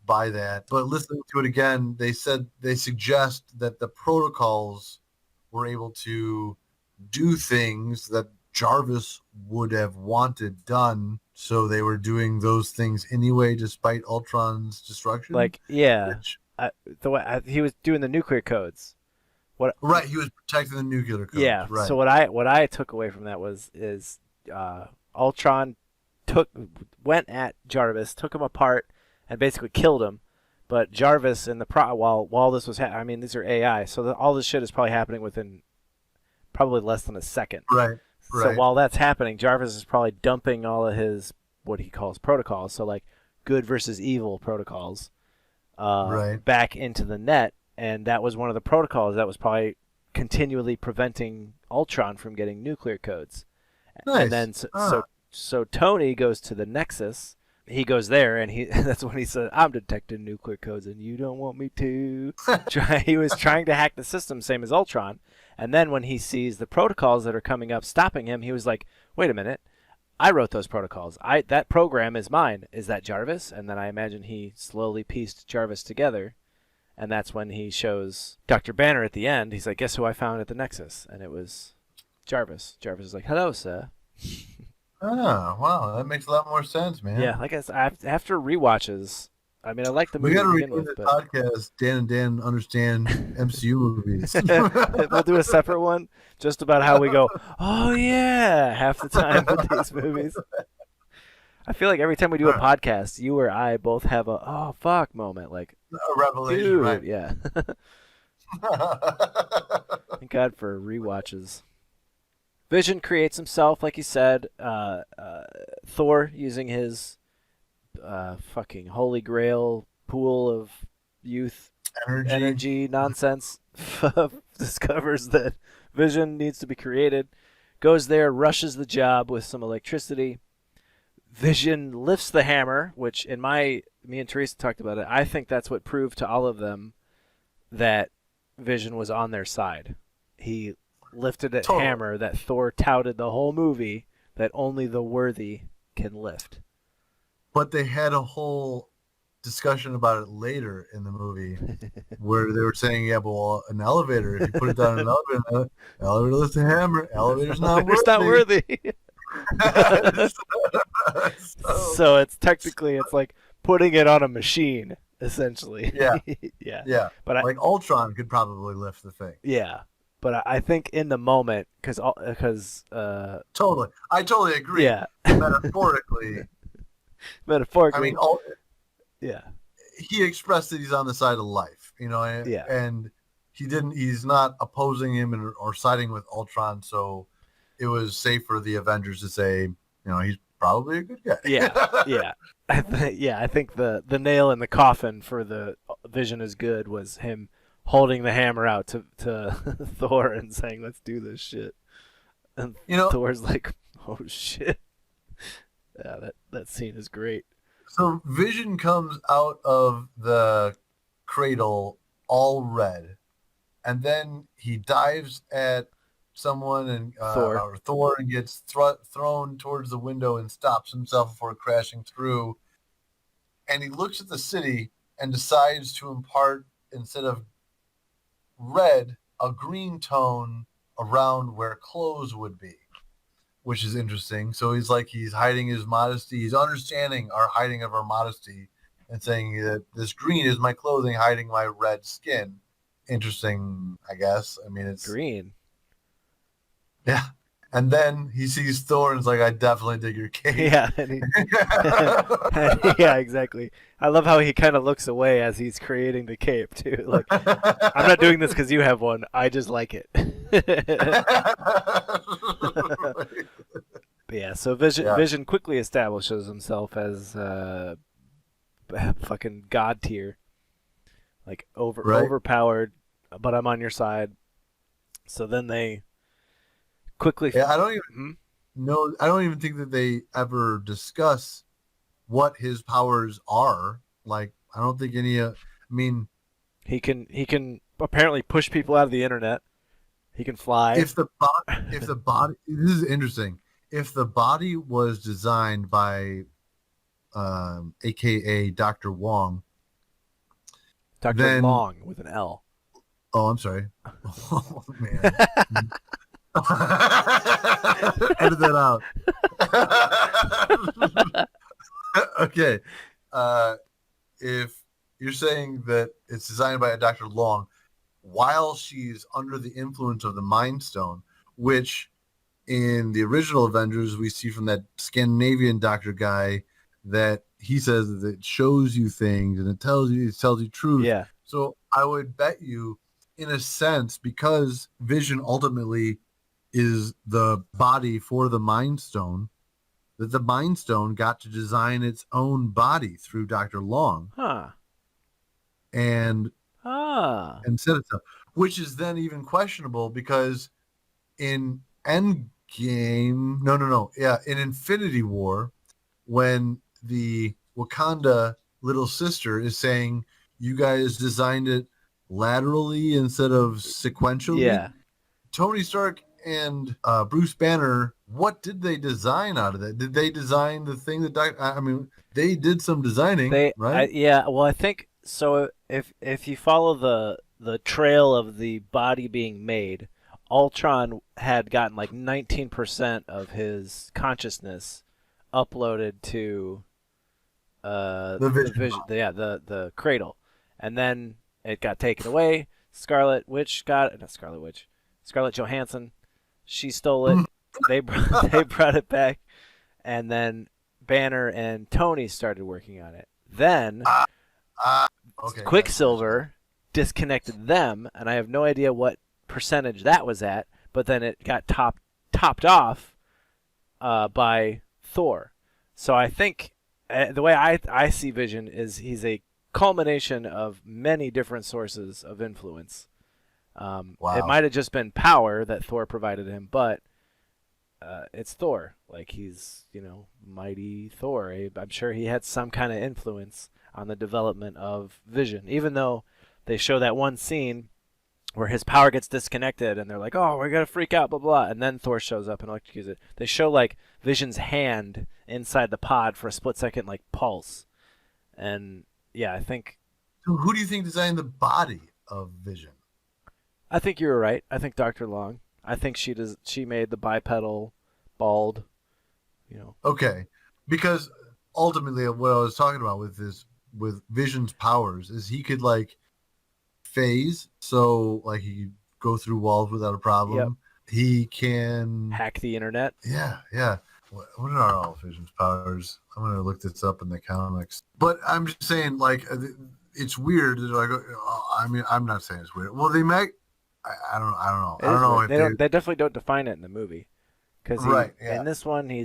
by that. But listening to it again, they suggest that the protocols were able to do things that Jarvis would have wanted done. So they were doing those things anyway, despite Ultron's destruction. Like, yeah. He was doing the nuclear codes. Right, he was protecting the nuclear codes. Yeah. Right. So what I took away from that is Ultron went at Jarvis, took him apart, and basically killed him. But Jarvis while this was I mean, these are AI, so all this shit is probably happening within probably less than a second. Right. So Right. while that's happening, Jarvis is probably dumping all of his what he calls protocols, so like good versus evil protocols, Right. back into the net, and that was one of the protocols that was probably continually preventing Ultron from getting nuclear codes. And Nice. then so Tony goes to the Nexus. He goes there, and that's when he said, "I'm detecting nuclear codes, and you don't want me to." He was trying to hack the system, same as Ultron. And then when he sees the protocols that are coming up stopping him, he was like, "Wait a minute, I wrote those protocols. That program is mine. Is that Jarvis?" And then I imagine he slowly pieced Jarvis together, and that's when he shows Dr. Banner at the end. He's like, "Guess who I found at the Nexus?" And it was Jarvis. Jarvis is like, "Hello, sir." Oh, wow. That makes a lot more sense, man. Yeah, like I said, after rewatches, I mean, I like the We movie got to to begin rename with, the but podcast, Dan and Dan Understand MCU Movies. we'll do a separate one just about how we go, "Oh, yeah," half the time with these movies. I feel like every time we do a podcast, you or I both have a "oh, fuck" moment. Like, A revelation, dude, right? yeah. Thank God for rewatches. Vision creates himself, like he said. Thor using his fucking holy grail pool of youth energy nonsense discovers that Vision needs to be created. Goes there, rushes the job with some electricity. Vision lifts the hammer, which me and Teresa talked about it. I think that's what proved to all of them that Vision was on their side. He lifted a hammer that Thor touted the whole movie that only the worthy can lift. But they had a whole discussion about it later in the movie where they were saying, yeah, but well, an elevator, if you put it down in an elevator lifts a hammer, elevator's not worthy. So it's technically, it's like putting it on a machine, essentially. Yeah. Yeah. But like Ultron could probably lift the thing. Yeah. But I think in the moment, because totally, I totally agree. Yeah. Metaphorically. I mean, yeah. He expressed that he's on the side of life, and he's not opposing him or siding with Ultron, so it was safe for the Avengers to say, he's probably a good guy. Yeah. I think the nail in the coffin for the Vision is good was him holding the hammer out to Thor and saying, "Let's do this shit." And Thor's like, "Oh shit." Yeah, that scene is great. So Vision comes out of the cradle all red, and then he dives at someone and Thor and gets thrown towards the window and stops himself before crashing through. And he looks at the city and decides to impart, instead of red, a green tone around where clothes would be, which is interesting. So he's hiding his modesty. He's understanding our hiding of our modesty and saying that this green is my clothing hiding my red skin. Interesting, I guess. I mean, it's green. Yeah. And then he sees Thor and is like, "I definitely dig your cape." Yeah. Yeah, exactly. I love how he kind of looks away as he's creating the cape, too. Like, "I'm not doing this because you have one. I just like it." Yeah, so Vision quickly establishes himself as fucking god tier. Like, overpowered, but I'm on your side. So then they quickly... Yeah, I don't even think that they ever discuss what his powers are. Like, I don't think any he can apparently push people out of the internet. He can fly. If the body, this is interesting. If the body was designed by, AKA Dr. Wong, Dr. Long with an L. Oh, I'm sorry. Oh man. Edit that out. Okay. If you're saying that it's designed by a Dr. Long while she's under the influence of the Mind Stone, which in the original Avengers we see from that Scandinavian doctor guy that he says that it shows you things and it tells you truth. Yeah. So I would bet you, in a sense, because Vision ultimately is the body for the Mind Stone, that the Mind Stone got to design its own body through Dr. Long. Huh. And set itself, which is then even questionable because in Endgame, in Infinity War, when the Wakanda little sister is saying you guys designed it laterally instead of sequentially, Yeah. Tony Stark and Bruce Banner, what did they design out of that? Did they design the thing that they did some designing, right? Well, I think so. If you follow the trail of the body being made, Ultron had gotten like 19% of his consciousness uploaded to The Vision. the cradle, and then it got taken away. Scarlet Johansson, she stole it. they brought it back, and then Banner and Tony started working on it. Then Quicksilver disconnected them, and I have no idea what percentage that was at, but then it got topped off by Thor. So I think the way I see Vision is he's a culmination of many different sources of influence. Wow. It might have just been power that Thor provided him, but it's Thor. Like, he's, mighty Thor. I'm sure he had some kind of influence on the development of Vision, even though they show that one scene where his power gets disconnected and they're like, oh, we're going to freak out, blah, blah, and then Thor shows up and electrocutes it. They show, like, Vision's hand inside the pod for a split second, like, pulse. And, yeah, I think... So who do you think designed the body of Vision? I think you were right. I think Dr. Long. I think she made the bipedal, bald, Okay, because ultimately what I was talking about with Vision's powers is he could like phase, so like he could go through walls without a problem. Yep. He can hack the internet. Yeah. What are all Vision's powers? I'm gonna look this up in the comics. But I'm just saying, like, it's weird. Like, I'm not saying it's weird. Well, they might. I don't know. I don't know. They definitely don't define it in the movie. Because in this one, he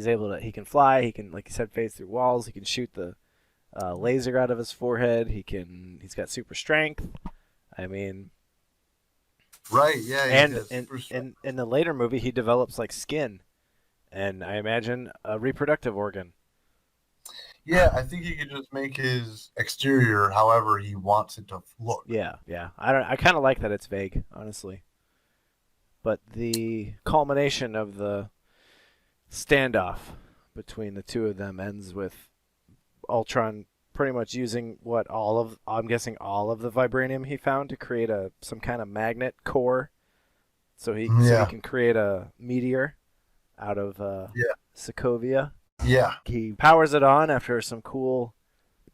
can fly. He can, like you said, phase through walls. He can shoot the laser out of his forehead. He's got super strength. I mean, right? Yeah. And in the later movie, he develops like skin, and I imagine a reproductive organ. Yeah, I think he could just make his exterior however he wants it to look. Yeah. I kind of like that it's vague, honestly. But the culmination of the standoff between the two of them ends with Ultron pretty much using I'm guessing all of the vibranium he found to create some kind of magnet core, so he can create a meteor out of Sokovia. Yeah. He powers it on after some cool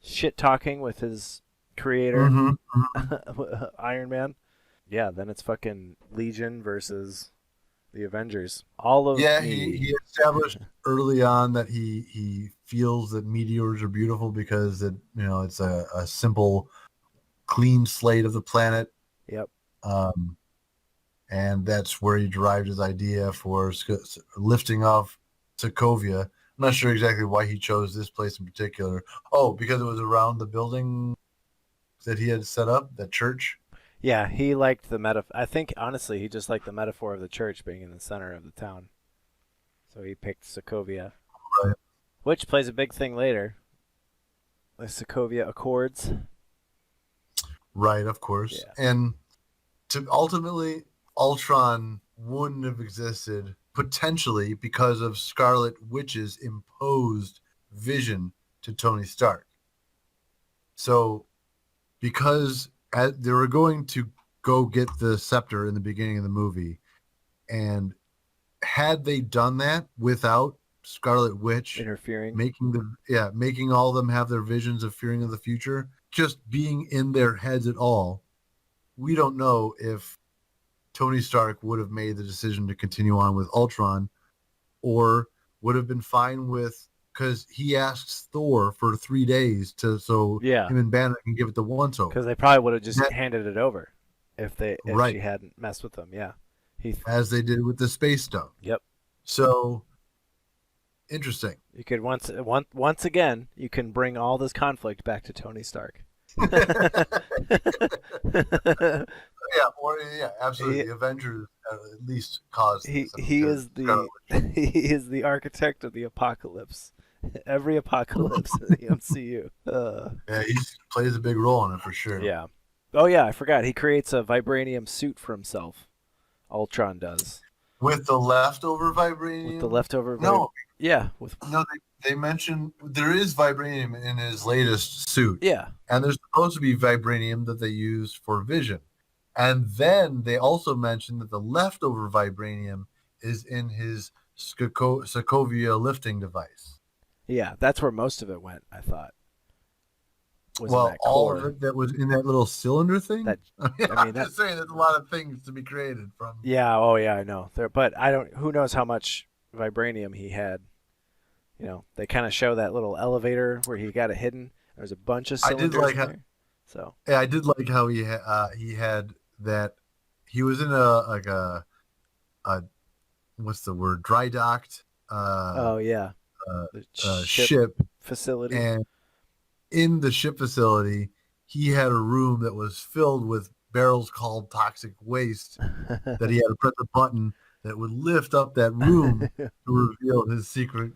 shit talking with his creator, Iron Man. Yeah, then it's fucking Legion versus the Avengers. He established early on that he feels that meteors are beautiful because it's a simple, clean slate of the planet. Yep. And that's where he derived his idea for lifting off Sokovia. I'm not sure exactly why he chose this place in particular. Oh, because it was around the building that he had set up, that church. Yeah, he liked the metaphor. I think, honestly, he just liked the metaphor of the church being in the center of the town. So he picked Sokovia. Right. Which plays a big thing later. The Sokovia Accords. Right, of course. Yeah. And ultimately, Ultron wouldn't have existed potentially because of Scarlet Witch's imposed vision to Tony Stark. So because they were going to go get the scepter in the beginning of the movie, and had they done that without Scarlet Witch interfering, making all of them have their visions of fearing of the future, just being in their heads at all, we don't know if Tony Stark would have made the decision to continue on with Ultron, or would have been fine with, because he asks Thor for 3 days him and Banner can give it the once over. Because they probably would have just handed it over if she hadn't messed with them. Yeah, as they did with the Space Stone. Yep. So interesting. You could once again, you can bring all this conflict back to Tony Stark. Absolutely. The Avengers at least caused he is the architect of the apocalypse. Every apocalypse in the MCU. Yeah, he plays a big role in it for sure. Yeah. Oh yeah, I forgot. He creates a vibranium suit for himself. Ultron does. With the leftover vibranium. With the leftover. Yeah. They mentioned there is vibranium in his latest suit. Yeah. And there's supposed to be vibranium that they use for Vision. And then they also mentioned that the leftover vibranium is in his Sokovia lifting device. Yeah, that's where most of it went, I thought. All of it that was in that little cylinder thing? I'm just saying there's a lot of things to be created from. Yeah, I know. But who knows how much vibranium he had. You know, they kind of show that little elevator where he got it hidden. There's a bunch of cylinders there. Yeah, I did like how he had that. He was in a what's the word? Dry docked. Ship facility. And in the ship facility, he had a room that was filled with barrels called toxic waste that he had to press a button that would lift up that room to reveal his secret.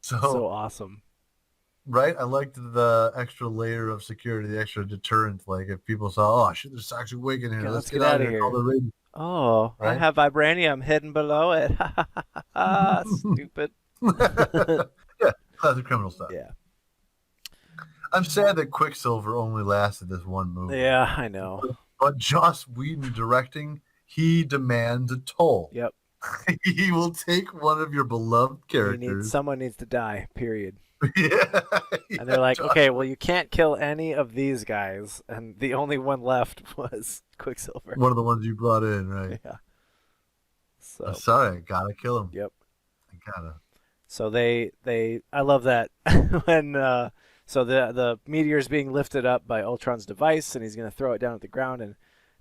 So awesome. Right? I liked the extra layer of security, the extra deterrent. Like if people saw, oh shit, there's toxic waste in here. Let's get out of here. Oh, right? I have vibranium hidden below it. Stupid. Yeah, classic criminal stuff. Yeah. I'm sad that Quicksilver only lasted this one movie. Yeah, I know. But Joss Whedon directing, he demands a toll. Yep. He will take one of your beloved characters. Someone needs to die, period. Yeah. And they're like, okay, well, you can't kill any of these guys. And the only one left was Quicksilver. One of the ones you brought in, right? Yeah. So I'm sorry, I gotta kill him. Yep. I gotta. So I love that when so the meteor's being lifted up by Ultron's device, and he's gonna throw it down at the ground, and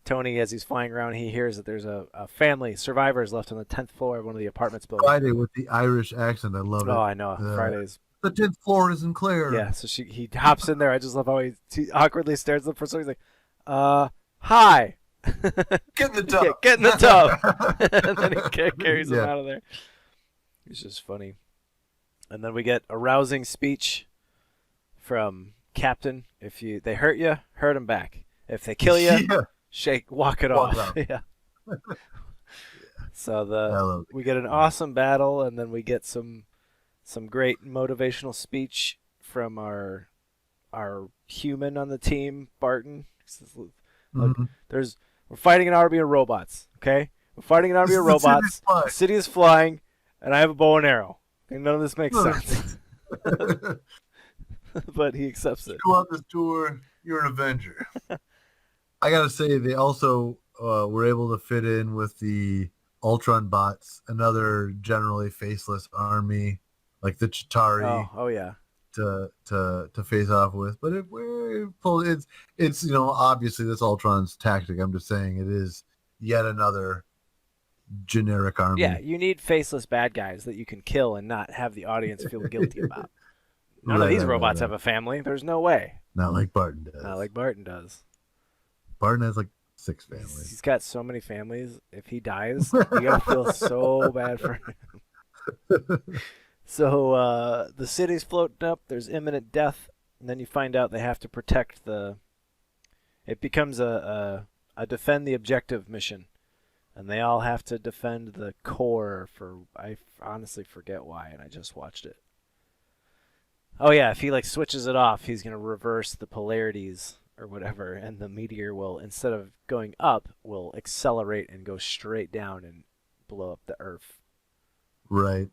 Tony, as he's flying around, he hears that there's a family, survivors left on the 10th floor of one of the apartments buildings. Friday with the Irish accent, I love it. Oh, I know. Friday's. The 10th floor isn't clear. Yeah, so he hops in there. I just love how he awkwardly stares at the person. He's like, hi. Get in the tub. Yeah, get in the tub. And then he carries him out of there. It's just funny. And then we get a rousing speech from Captain. If they hurt you, hurt them back. If they kill you, walk it off. Yeah. So we get an awesome battle, and then we get some great motivational speech from our human on the team, Barton. Look, we're fighting an army of robots. Okay, we're fighting an army of robots. The city is flying, and I have a bow and arrow. And none of this makes sense. But he accepts it. Go on this tour. You're an Avenger. I gotta say, they also were able to fit in with the Ultron bots, another generally faceless army, like the Chitauri. Oh yeah. To face off with, but it's obviously that's Ultron's tactic. I'm just saying it is yet another generic army. Yeah, you need faceless bad guys that you can kill and not have the audience feel guilty about. None of these robots have a family. There's no way. Not like Barton does. Barton has like 6 families. He's got so many families. If he dies, you gotta feel so bad for him. So the city's floating up. There's imminent death, and then you find out they have to protect It becomes a defend the objective mission, and they all have to defend the core I honestly forget why, and I just watched it. Oh yeah, if he switches it off, he's gonna reverse the polarities or whatever, and the meteor will, instead of going up, will accelerate and go straight down and blow up the Earth. Right.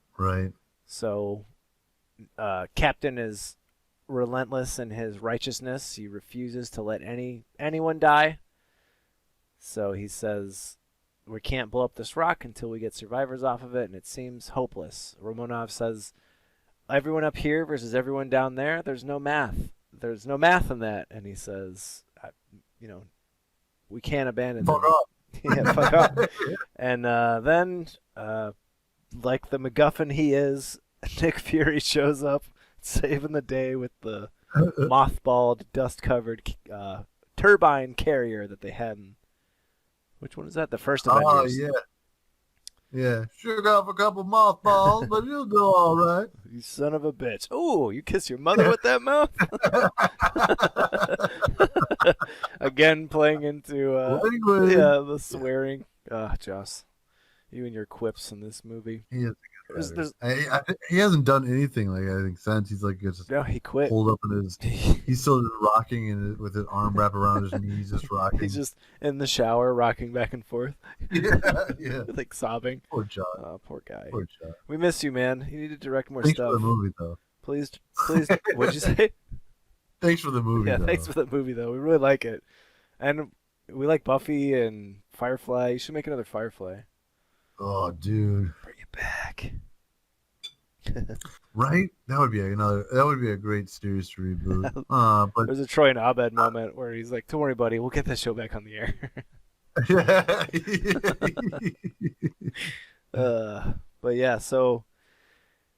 So, Captain is relentless in his righteousness. He refuses to let anyone die. So he says, we can't blow up this rock until we get survivors off of it, and it seems hopeless. Romanov says, everyone up here versus everyone down there, there's no math. There's no math in that. And he says, we can't abandon them. Fuck off. Yeah, fuck off. And then, like the MacGuffin he is, Nick Fury shows up, saving the day with the mothballed, dust-covered turbine carrier that they had in... Which one is that? The first Avengers. Oh, yeah. Yeah. Shook off a couple mothballs, but you'll do all right. You son of a bitch. Ooh, you kiss your mother with that mouth? Again, playing into the swearing. Joss. You and your quips in this movie. He is he hasn't done anything I think since. He's like just he quit. Pulled up in his. He's still just rocking with his arm wrapped around his knees, just rocking. He's just in the shower, rocking back and forth. Yeah. Like sobbing. Poor John. Oh, poor guy. Poor John. We miss you, man. You need to direct more Thanks stuff. for the movie, though. Please. What'd you say? Thanks for the movie. Yeah, though. thanks for the movie though. We really like it, and we like Buffy and Firefly. You should make another Firefly. Oh, dude. Bring it back. Right? That would be a great series to reboot. But there's a Troy and Abed moment where he's like, "Don't worry, buddy, we'll get this show back on the air." But yeah, so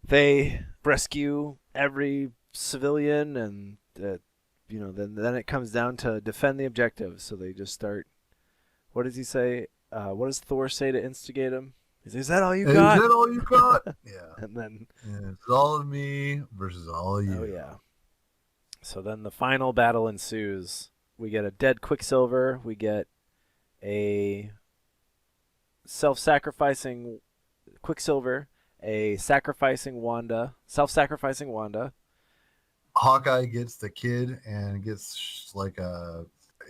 they rescue every civilian, and then it comes down to defend the objective. So they just start. What does he say? What does Thor say to instigate him? He says, "Is that all you got?" Is that all you got? Yeah. And then it's all of me versus all of you. Oh yeah. So then the final battle ensues. We get a dead Quicksilver. We get a self-sacrificing Quicksilver. A self-sacrificing Wanda. Hawkeye gets the kid and gets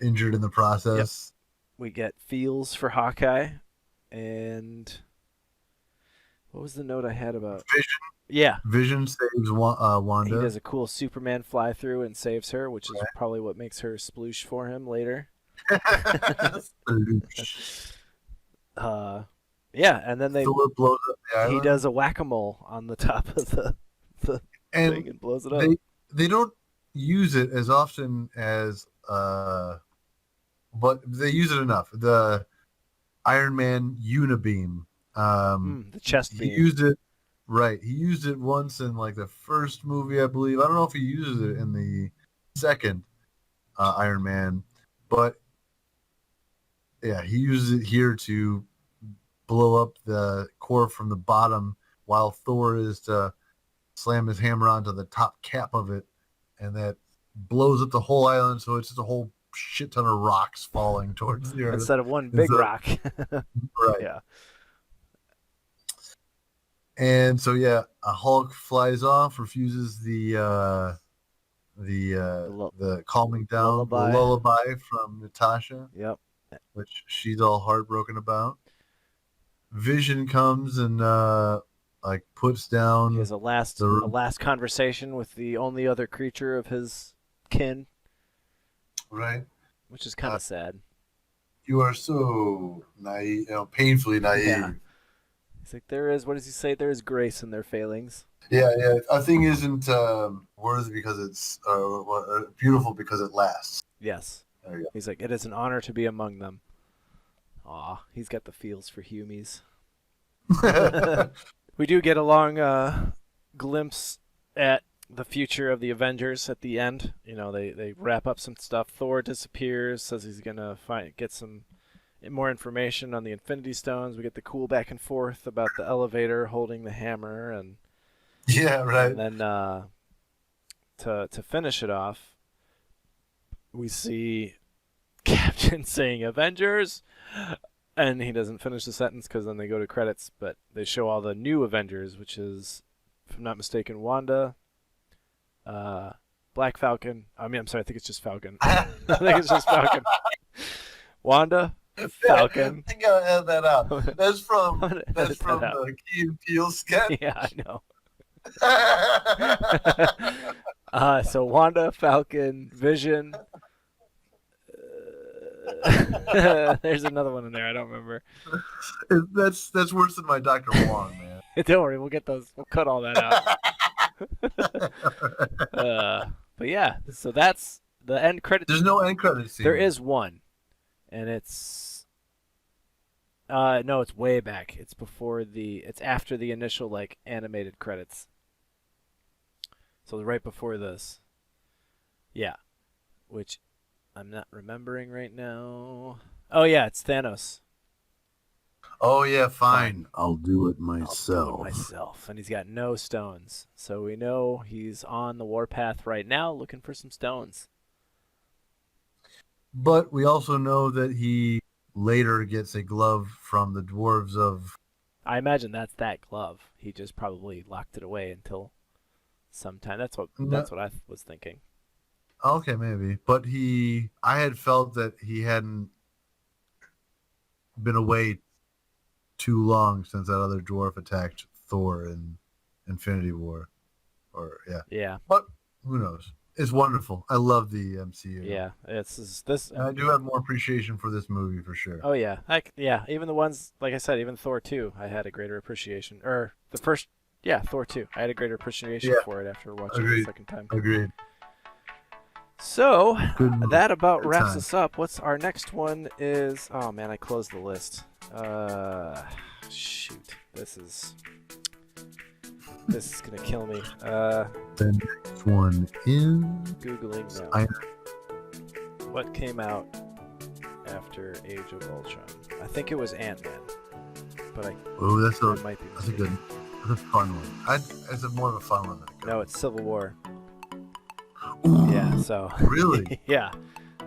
injured in the process. Yep. We get feels for Hawkeye, and what was the note I had about Vision? Yeah, Vision saves Wanda. He does a cool Superman fly through and saves her, which is probably what makes her sploosh for him later. Yeah, and then Thor blows up the island. He does a whack-a-mole on the top of the thing and blows it up. They don't use it as often as but they use it enough. The Iron Man Unibeam. The chest beam. He used it. Right. He used it once in the first movie, I believe. I don't know if he uses it in the second Iron Man, but yeah, he uses it here to blow up the core from the bottom, while Thor is to slam his hammer onto the top cap of it, and that blows up the whole island. So it's just a whole shit ton of rocks falling towards the earth instead of one big rock. Right. Yeah. And so a Hulk flies off, refuses the calming down lullaby from Natasha. Yep. Which she's all heartbroken about. Vision comes and puts down. He has a last conversation with the only other creature of his kin. Right. Which is kind of sad. You are so naive, painfully naive. Yeah. He's like, what does he say? There is grace in their failings. Yeah. A thing isn't worthy because it's beautiful because it lasts. Yes. There you go. He's like, it is an honor to be among them. Aw, he's got the feels for humies. We do get a long glimpse at the future of the Avengers at the end. They wrap up some stuff. Thor disappears, says he's gonna get some more information on the Infinity Stones. We get the cool back and forth about the elevator holding the hammer, and yeah, right. And then to finish it off, we see Captain saying Avengers, and he doesn't finish the sentence because then they go to credits, but they show all the new Avengers, which is, if I'm not mistaken, Wanda, Black Falcon. I'm sorry, I think it's just Falcon. I think it's just Falcon. Wanda, Falcon. I gotta edit that out. That's from the Key and Peele sketch. Yeah, I know. So Wanda, Falcon, Vision. There's another one in there. I don't remember. That's worse than my Dr. Wong, man. Don't worry, we'll get those. We'll cut all that out. But yeah, so that's the end credit. There's no end credit scene. There is one, and it's No, it's way back. It's after the initial like animated credits. So right before this. Yeah. Which I'm not remembering right now. Oh yeah, it's Thanos. Oh yeah, fine. I'll do it myself. I'll do it myself. And he's got no stones. So we know he's on the warpath right now looking for some stones. But we also know that he later gets a glove from the dwarves of... I imagine that's that glove. He just probably locked it away until sometime. That's what I was thinking. Okay, maybe. But I had felt that he hadn't been away too long since that other dwarf attacked Thor in Infinity War. Yeah. But who knows? It's wonderful. I love the MCU. Yeah, this. And I do have more appreciation for this movie for sure. Oh yeah, even the ones like I said, even Thor 2, I had a greater appreciation. Or the first, Thor 2, I had a greater appreciation for it after watching it the second time. Agreed. So that about Good wraps time. us up. What's our next one? Is oh man, I closed the list. Shoot, this is gonna kill me. The next one is Googling now. Iron. What came out after Age of Ultron? I think it was Ant-Man, but I might be that's a good, that's a fun one. It's more of a fun one. No, it's Civil War. Ooh, Yeah, so really? yeah,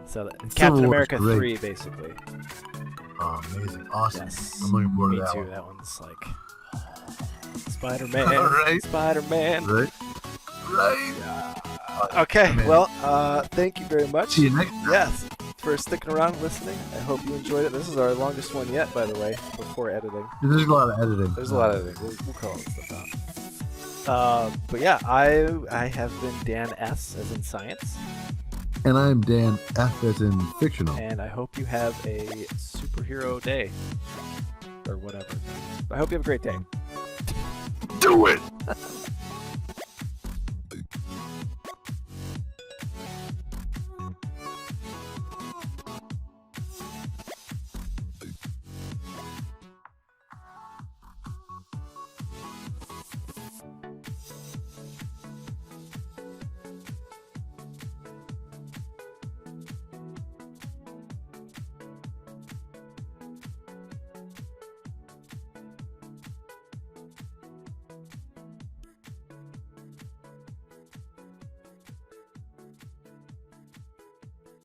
so Civil Captain War's America great. 3, basically. Oh, amazing, awesome. Yes, I'm looking forward me to that too. one. That one's like Spider-Man. Right? Spider-Man. Right. Okay, Man. well, thank you very much. See you next time. Yes, for sticking around and listening. I hope you enjoyed it. This is our longest one yet, by the way, before editing. There's a lot of editing. There's a lot of editing. We'll call it stuff out. But yeah, I have been Dan S. as in science, And I'm Dan F. as in fictional. and I hope you have a superhero day. Or whatever. I hope you have a great day. Do it!